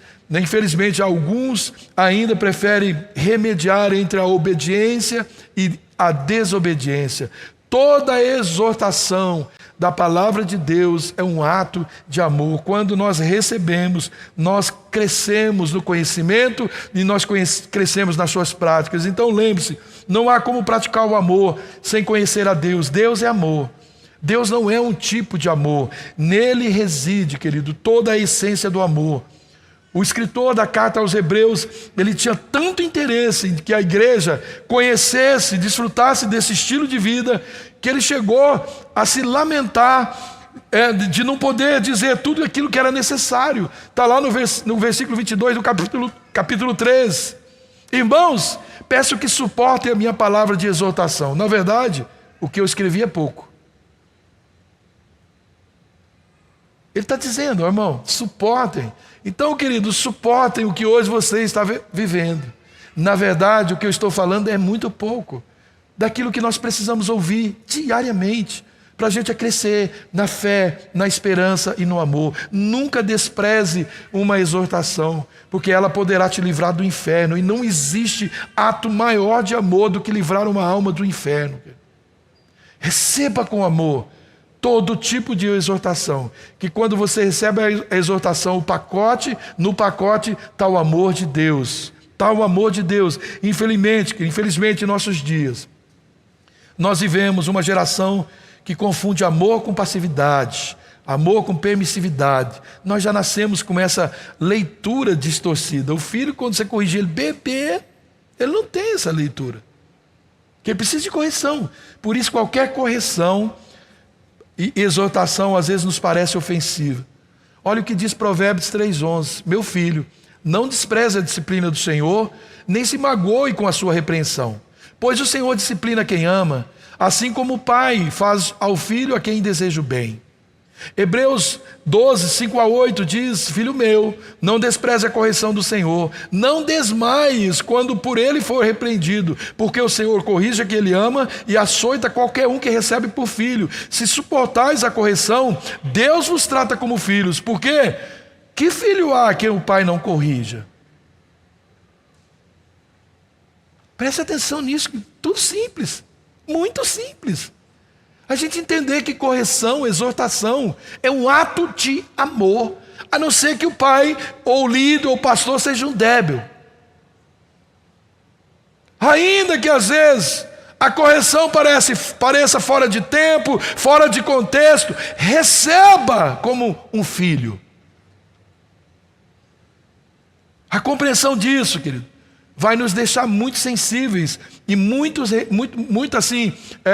alguns ainda preferem remediar entre a obediência e a desobediência. Toda exortação da palavra de Deus é um ato de amor. Quando nós recebemos, nós crescemos no conhecimento e nós crescemos nas suas práticas. Então lembre-se, não há como praticar o amor sem conhecer a Deus. Deus é amor. Deus não é um tipo de amor. Nele reside, querido, toda a essência do amor. O escritor da carta aos Hebreus, ele tinha tanto interesse em que a igreja conhecesse, desfrutasse desse estilo de vida, que ele chegou a se lamentar de não poder dizer tudo aquilo que era necessário. Está lá no versículo 22 do capítulo 3. Irmãos, peço que suportem a minha palavra de exortação. Na verdade, o que eu escrevi é pouco. Ele está dizendo, irmão, suportem. Então, queridos, suportem o que hoje você está vivendo. Na verdade, o que eu estou falando é muito pouco daquilo que nós precisamos ouvir diariamente para a gente crescer na fé, na esperança e no amor. Nunca despreze uma exortação, porque ela poderá te livrar do inferno, e não existe ato maior de amor do que livrar uma alma do inferno. Receba com amor todo tipo de exortação, que quando você recebe a exortação, no pacote está o amor de Deus, está o amor de Deus. Infelizmente, em nossos dias, nós vivemos uma geração que confunde amor com passividade, amor com permissividade. Nós já nascemos com essa leitura distorcida. O filho, quando você corrige ele, bebê, ele não tem essa leitura, que ele precisa de correção. Por isso, qualquer correção e exortação às vezes nos parece ofensiva. Olha o que diz Provérbios 3:11. Meu filho, não despreze a disciplina do Senhor, nem se magoe com a sua repreensão. Pois o Senhor disciplina quem ama, assim como o pai faz ao filho a quem deseja o bem. Hebreus 12:5-8 diz: filho meu, não despreze a correção do Senhor, não desmaies quando por ele for repreendido, porque o Senhor corrige a quem ele ama e açoita qualquer um que recebe por filho. Se suportais a correção, Deus vos trata como filhos. Por quê? Que filho há que o pai não corrija? Preste atenção nisso, tudo simples, muito simples. A gente entender que correção, exortação, é um ato de amor, a não ser que o pai, ou o líder, ou o pastor seja um débil. Ainda que às vezes a correção pareça fora de tempo, fora de contexto, receba como um filho. A compreensão disso, querido, vai nos deixar muito sensíveis e muito assim,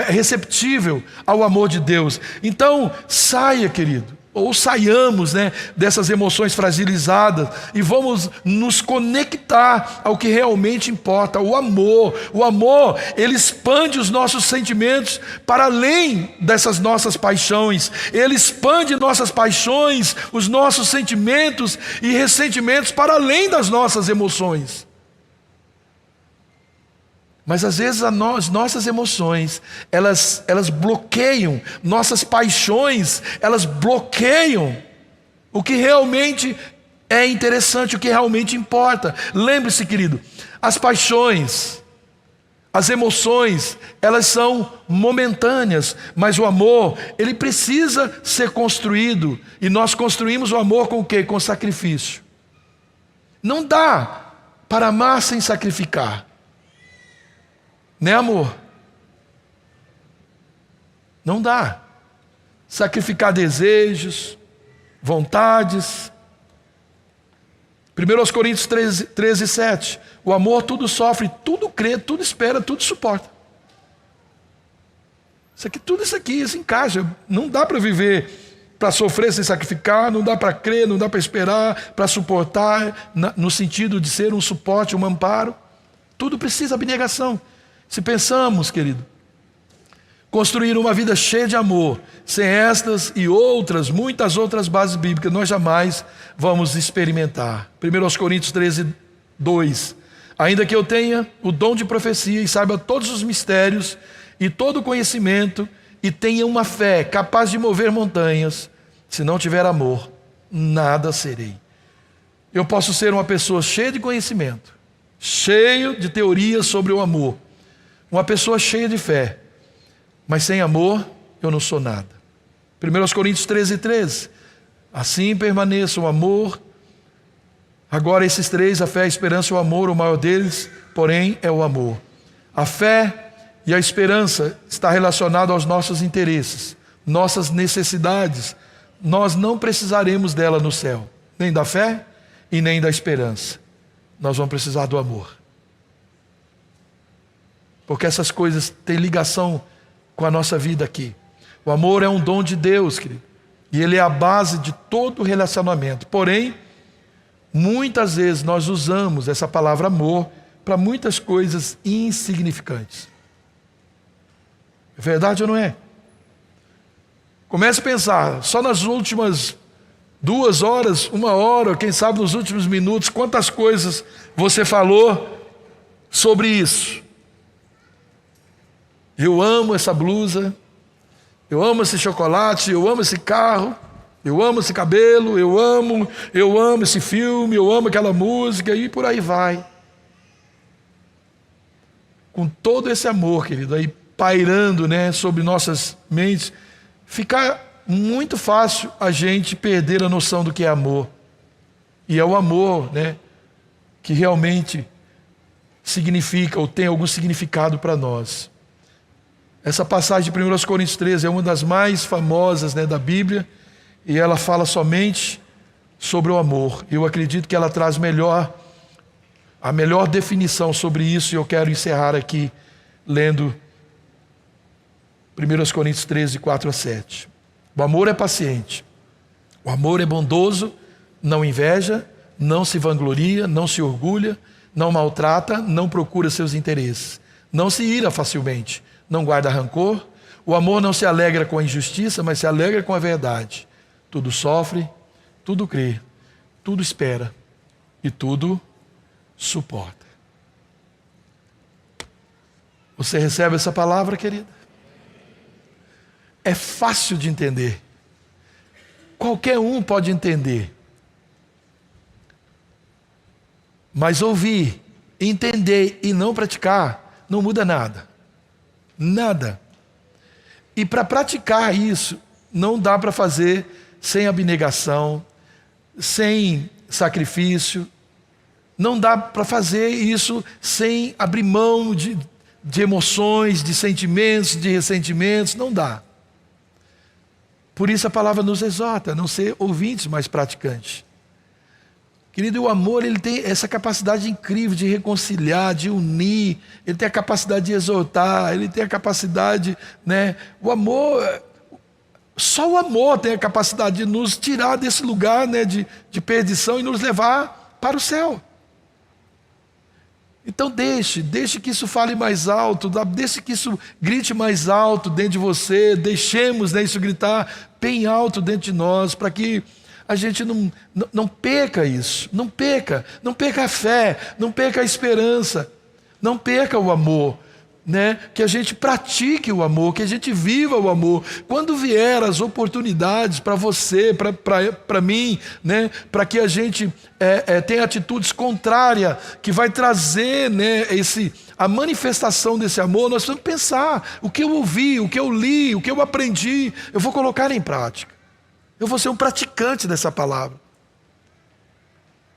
receptível ao amor de Deus. Então, saia, querido, ou saiamos, né, dessas emoções fragilizadas e vamos nos conectar ao que realmente importa, o amor. O amor, ele expande os nossos sentimentos para além dessas nossas paixões. Ele expande nossas paixões, os nossos sentimentos e ressentimentos para além das nossas emoções. Mas às vezes nossas emoções, elas bloqueiam, nossas paixões, elas bloqueiam o que realmente é interessante, o que realmente importa. Lembre-se, querido, as paixões, as emoções, elas são momentâneas, mas o amor, ele precisa ser construído, e nós construímos o amor com o quê? Com sacrifício. Não dá para amar sem sacrificar. Né, amor? Não dá. Sacrificar desejos, vontades. 1 Coríntios 13, 7. O amor tudo sofre, tudo crê, tudo espera, tudo suporta. Tudo isso aqui se encaixa. Não dá para viver, para sofrer sem sacrificar, não dá para crer, não dá para esperar, para suportar, no sentido de ser um suporte, um amparo. Tudo precisa abnegação. Se pensamos, querido, construir uma vida cheia de amor, sem estas e outras, muitas outras bases bíblicas, nós jamais vamos experimentar. 1 Coríntios 13, 2. Ainda que eu tenha o dom de profecia e saiba todos os mistérios e todo o conhecimento e tenha uma fé capaz de mover montanhas, se não tiver amor, nada serei. Eu posso ser uma pessoa cheia de conhecimento, cheio de teorias sobre o amor, uma pessoa cheia de fé, mas sem amor eu não sou nada. 1 Coríntios 13, 13. Assim permaneça o amor. Agora esses três, a fé, a esperança e o amor, o maior deles, porém, é o amor. A fé e a esperança está relacionado aos nossos interesses, nossas necessidades. Nós não precisaremos dela no céu, nem da fé e nem da esperança. Nós vamos precisar do amor. Porque essas coisas têm ligação com a nossa vida aqui. O amor é um dom de Deus, querido, e ele é a base de todo relacionamento. Porém, muitas vezes nós usamos essa palavra amor para muitas coisas insignificantes. É verdade ou não é? Comece a pensar, só nas últimas 2 horas, 1 hora, quem sabe nos últimos minutos, quantas coisas você falou sobre isso. Eu amo essa blusa, eu amo esse chocolate, eu amo esse carro, eu amo esse cabelo, eu amo esse filme, eu amo aquela música e por aí vai. Com todo esse amor, querido, aí pairando, né, sobre nossas mentes, fica muito fácil a gente perder a noção do que é amor. E é o amor, né, que realmente significa ou tem algum significado para nós. Essa passagem de 1 Coríntios 13 é uma das mais famosas, né, da Bíblia, e ela fala somente sobre o amor. Eu acredito que ela traz a melhor definição sobre isso, e eu quero encerrar aqui lendo 1 Coríntios 13, 4 a 7. O amor é paciente, o amor é bondoso, não inveja, não se vangloria, não se orgulha, não maltrata, não procura seus interesses, não se ira facilmente, não guarda rancor. O amor não se alegra com a injustiça, mas se alegra com a verdade. Tudo sofre, tudo crê, tudo espera e tudo suporta. Você recebe essa palavra, querida? É fácil de entender. Qualquer um pode entender. Mas ouvir, entender e não praticar, não muda nada. Nada. E para praticar isso, não dá para fazer sem abnegação, sem sacrifício. Não dá para fazer isso sem abrir mão de emoções, de sentimentos, de ressentimentos. Não dá. Por isso a palavra nos exorta a não ser ouvintes, mas praticantes. Querido, o amor, ele tem essa capacidade incrível de reconciliar, de unir, ele tem a capacidade de exortar, ele tem a capacidade, né? O amor, Só o amor tem a capacidade de nos tirar desse lugar, né, de perdição e nos levar para o céu. Então deixe que isso fale mais alto, deixe que isso grite mais alto dentro de você, deixemos, né, isso gritar bem alto dentro de nós, para que a gente não perca isso, não perca a fé, não perca a esperança, não perca o amor, né? Que a gente pratique o amor, que a gente viva o amor. Quando vier as oportunidades para você, para mim, né? Para que a gente tenha atitudes contrárias, que vai trazer, né, a manifestação desse amor, nós precisamos pensar: o que eu ouvi, o que eu li, o que eu aprendi, eu vou colocar em prática. Eu vou ser um praticante dessa palavra.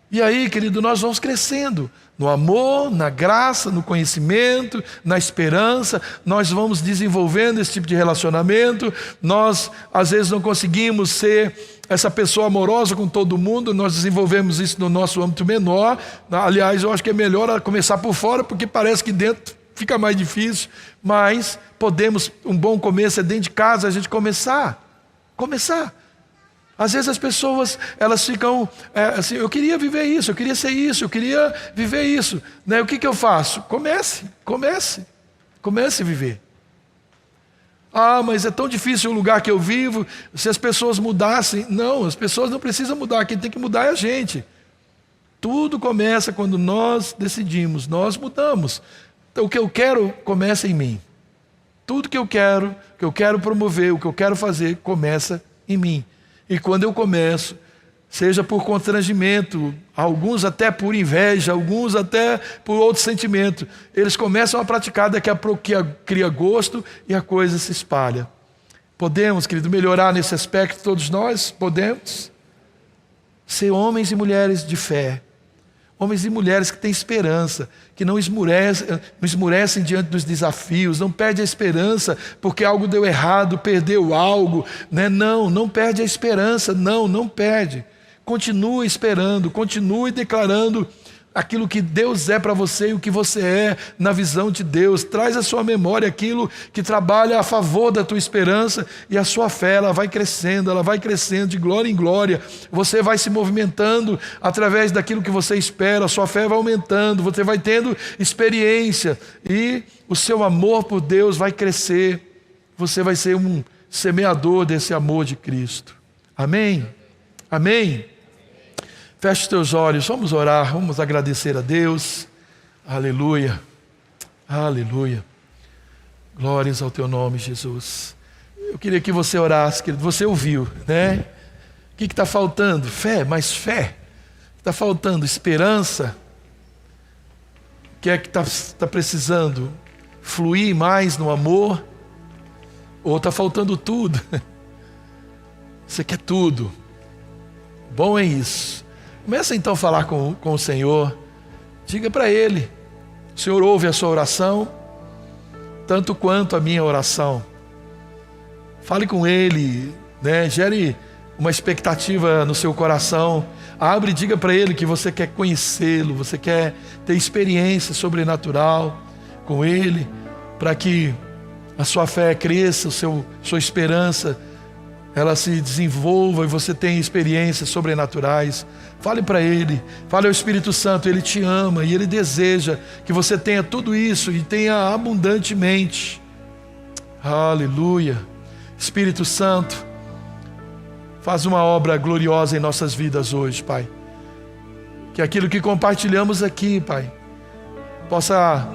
E aí, querido, nós vamos crescendo no amor, na graça, no conhecimento, na esperança. Nós vamos desenvolvendo esse tipo de relacionamento. Nós, às vezes, não conseguimos ser essa pessoa amorosa com todo mundo. Nós desenvolvemos isso no nosso âmbito menor. Aliás, eu acho que é melhor começar por fora, porque parece que dentro fica mais difícil. Mas podemos, um bom começo é dentro de casa, a gente começar. Às vezes as pessoas, elas ficam assim: eu queria viver isso, eu queria ser isso, eu queria viver isso, né? O que eu faço? Comece a viver. Ah, mas é tão difícil o lugar que eu vivo. Se as pessoas mudassem. Não, as pessoas não precisam mudar, quem tem que mudar é a gente. Tudo começa quando nós decidimos, nós mudamos. Então, o que eu quero começa em mim. Tudo que eu quero promover, o que eu quero fazer, começa em mim. E quando eu começo, seja por constrangimento, alguns até por inveja, alguns até por outro sentimento, eles começam a praticar, daqui a pouco cria gosto e a coisa se espalha. Podemos, querido, melhorar nesse aspecto todos nós? Podemos ser homens e mulheres de fé, homens e mulheres que têm esperança, que não esmurecem diante dos desafios, não perde a esperança porque algo deu errado, perdeu algo, né? Não perde a esperança, não perde. Continue esperando, continue declarando aquilo que Deus é para você e o que você é na visão de Deus. Traz à sua memória aquilo que trabalha a favor da tua esperança, e a sua fé, ela vai crescendo de glória em glória. Você vai se movimentando através daquilo que você espera, a sua fé vai aumentando, você vai tendo experiência e o seu amor por Deus vai crescer. Você vai ser um semeador desse amor de Cristo. Amém? Amém? Feche os teus olhos, vamos orar, vamos agradecer a Deus. Aleluia, aleluia. Glórias ao teu nome, Jesus. Eu queria que você orasse, querido. Você ouviu, né? O que está faltando? Fé, mais fé. Está faltando esperança. O que é que está precisando? Fluir mais no amor? Ou está faltando tudo? Você quer tudo. Bom é isso. Começa então a falar com o Senhor. Diga para Ele: o Senhor ouve a sua oração, tanto quanto a minha oração. Fale com Ele, né? Gere uma expectativa no seu coração. Abre e diga para Ele que você quer conhecê-lo, você quer ter experiência sobrenatural com Ele, para que a sua fé cresça, sua esperança ela se desenvolva e você tenha experiências sobrenaturais. Fale para Ele, fale ao Espírito Santo. Ele te ama e Ele deseja que você tenha tudo isso e tenha abundantemente. Aleluia. Espírito Santo, faz uma obra gloriosa em nossas vidas hoje, Pai. Que aquilo que compartilhamos aqui, Pai, possa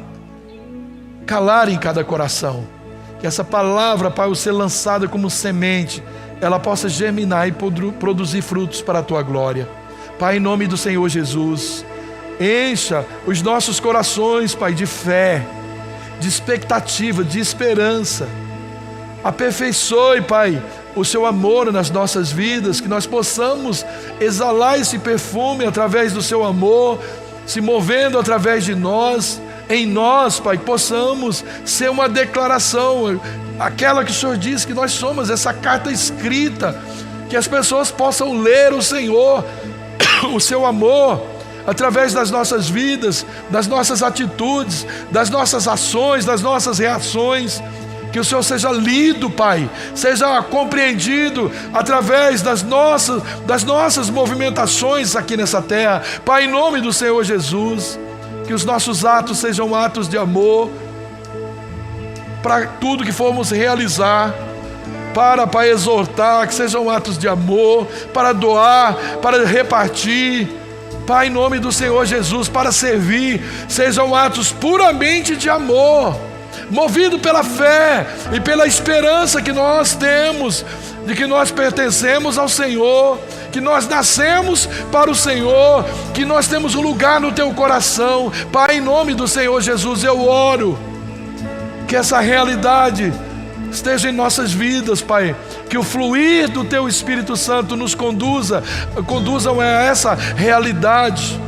calar em cada coração. Que essa palavra, Pai, ao ser lançada como semente, ela possa germinar e produzir frutos para a Tua glória. Pai, em nome do Senhor Jesus, encha os nossos corações, Pai, de fé, de expectativa, de esperança. Aperfeiçoe, Pai, o Seu amor nas nossas vidas, que nós possamos exalar esse perfume através do Seu amor, se movendo através de nós, em nós, Pai, possamos ser uma declaração, aquela que o Senhor diz que nós somos, essa carta escrita, que as pessoas possam ler o Senhor, o Seu amor, através das nossas vidas, das nossas atitudes, das nossas ações, das nossas reações. que o Senhor seja lido, Pai, seja compreendido através das nossas movimentações aqui nessa terra, Pai, em nome do Senhor Jesus, que os nossos atos sejam atos de amor, para tudo que formos realizar, para exortar, que sejam atos de amor, para doar, para repartir, Pai, em nome do Senhor Jesus, para servir, sejam atos puramente de amor, movido pela fé e pela esperança que nós temos, de que nós pertencemos ao Senhor, que nós nascemos para o Senhor, que nós temos um lugar no teu coração. Pai, em nome do Senhor Jesus, eu oro que essa realidade esteja em nossas vidas, Pai, que o fluir do teu Espírito Santo nos conduzam a essa realidade,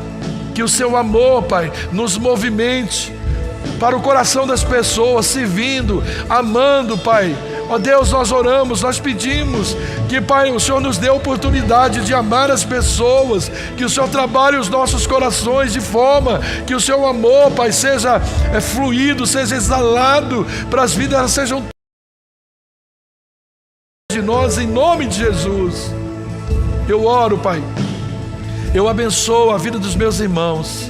que o seu amor, Pai, nos movimente para o coração das pessoas, servindo, amando, Pai. Ó Deus, nós oramos, nós pedimos que, Pai, o Senhor nos dê a oportunidade de amar as pessoas, que o Senhor trabalhe os nossos corações de forma que o seu amor, Pai, seja fluído, seja exalado, para as vidas sejam de nós, em nome de Jesus. Eu oro, Pai, eu abençoo a vida dos meus irmãos,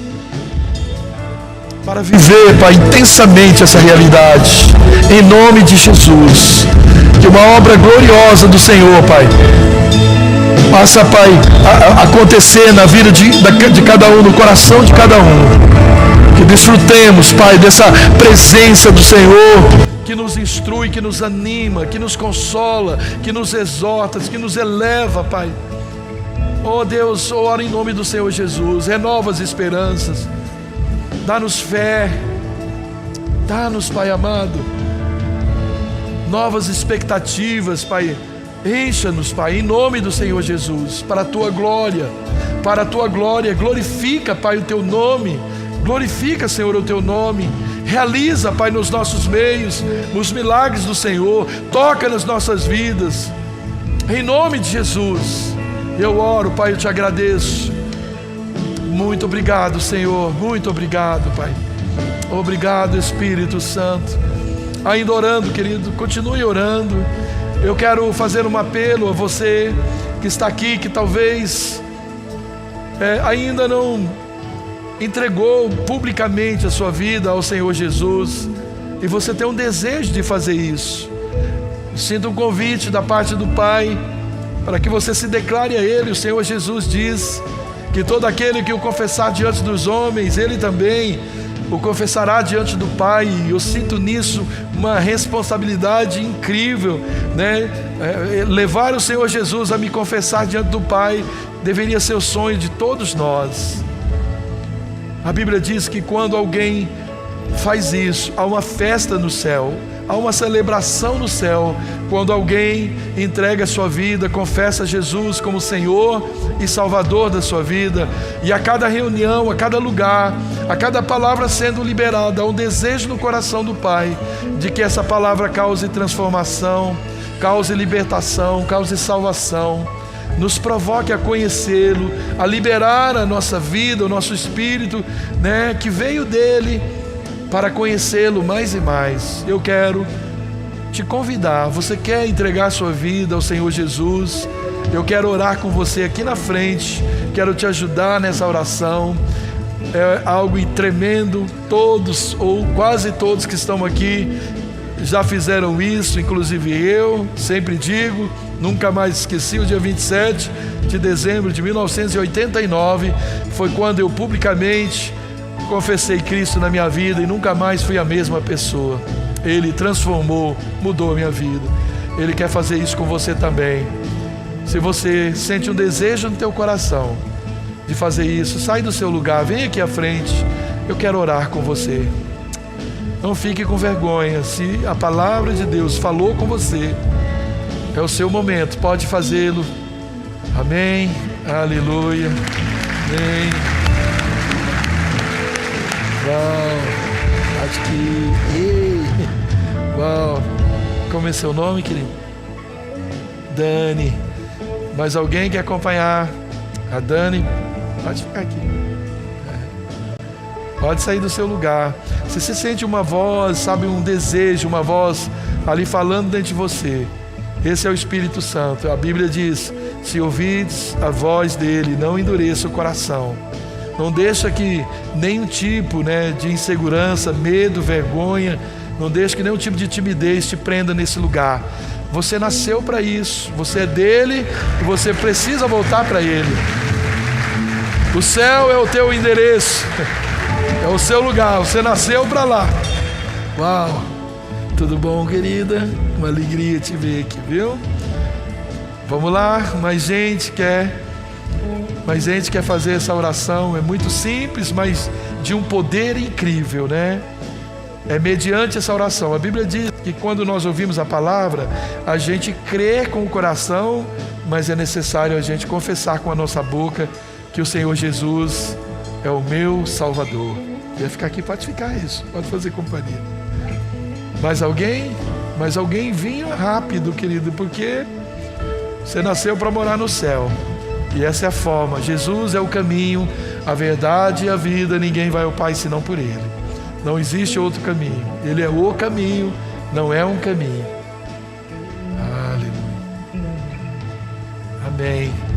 para viver, Pai, intensamente essa realidade, em nome de Jesus. Que uma obra gloriosa do Senhor, Pai, faça, Pai, acontecer na vida de cada um, no coração de cada um. Que desfrutemos, Pai, dessa presença do Senhor, que nos instrui, que nos anima, que nos consola, que nos exorta, que nos eleva, Pai. Oh Deus, ora em nome do Senhor Jesus, renova as esperanças, dá-nos fé, dá-nos, Pai amado, novas expectativas, Pai. Encha-nos, Pai, em nome do Senhor Jesus, para a Tua glória, glorifica, Pai, o Teu nome, glorifica, Senhor, o Teu nome, realiza, Pai, nos nossos meios, os milagres do Senhor, toca nas nossas vidas, em nome de Jesus, eu oro, Pai, eu te agradeço, muito obrigado, Senhor, muito obrigado, Pai, obrigado, Espírito Santo. Ainda orando, querido, continue orando. Eu quero fazer um apelo a você que está aqui, que talvez ainda não entregou publicamente a sua vida ao Senhor Jesus, e você tem um desejo de fazer isso. Sinta um convite da parte do Pai para que você se declare a Ele. O Senhor Jesus diz que todo aquele que o confessar diante dos homens, Ele também o confessará diante do Pai. E eu sinto nisso uma responsabilidade incrível, né? Levar o Senhor Jesus a me confessar diante do Pai deveria ser o sonho de todos nós. A Bíblia diz que quando alguém faz isso, há uma festa no céu, há uma celebração no céu, quando alguém entrega a sua vida, confessa Jesus como Senhor e Salvador da sua vida, e a cada reunião, a cada lugar, a cada palavra sendo liberada, há um desejo no coração do Pai, de que essa palavra cause transformação, cause libertação, cause salvação, nos provoque a conhecê-lo, a liberar a nossa vida, o nosso espírito, né, que veio dele, para conhecê-lo mais e mais. Eu quero te convidar. Você quer entregar sua vida ao Senhor Jesus? Eu quero orar com você aqui na frente. Quero te ajudar nessa oração. É algo tremendo. Todos ou quase todos que estão aqui já fizeram isso, inclusive eu. Sempre digo, nunca mais esqueci, o dia 27 de dezembro de 1989 foi quando eu publicamente confessei Cristo na minha vida e nunca mais fui a mesma pessoa. Ele transformou, mudou a minha vida. Ele quer fazer isso com você também. Se você sente um desejo no teu coração de fazer isso, sai do seu lugar, vem aqui à frente. Eu quero orar com você. Não fique com vergonha. Se a palavra de Deus falou com você, é o seu momento, pode fazê-lo. Amém, aleluia, amém. Uau, acho que... Uau, como é seu nome, querido? Dani. Mais alguém quer acompanhar a Dani? Pode ficar aqui. Pode sair do seu lugar. Se você sente uma voz, sabe, um desejo, uma voz ali falando dentro de você, esse é o Espírito Santo. A Bíblia diz: se ouvides a voz dele, não endureça o coração. Não deixa que nenhum tipo, de insegurança, medo, vergonha, não deixa que nenhum tipo de timidez te prenda nesse lugar. Você nasceu para isso, você é dele e você precisa voltar para ele. O céu é o teu endereço, é o seu lugar, você nasceu para lá. Uau! Tudo bom, querida? Uma alegria te ver aqui, viu? Vamos lá, mais gente quer fazer essa oração. É muito simples, mas de um poder incrível, É mediante essa oração. A Bíblia diz que quando nós ouvimos a palavra, a gente crê com o coração, mas é necessário a gente confessar com a nossa boca que o Senhor Jesus é o meu Salvador. Quer ficar aqui? Pode ficar isso, pode fazer companhia. Mais alguém? Mais alguém? Vinha rápido, querido, porque você nasceu para morar no céu. E essa é a forma. Jesus é o caminho, a verdade e a vida. Ninguém vai ao Pai senão por Ele. Não existe outro caminho. Ele é o caminho, não é um caminho. Aleluia. Amém.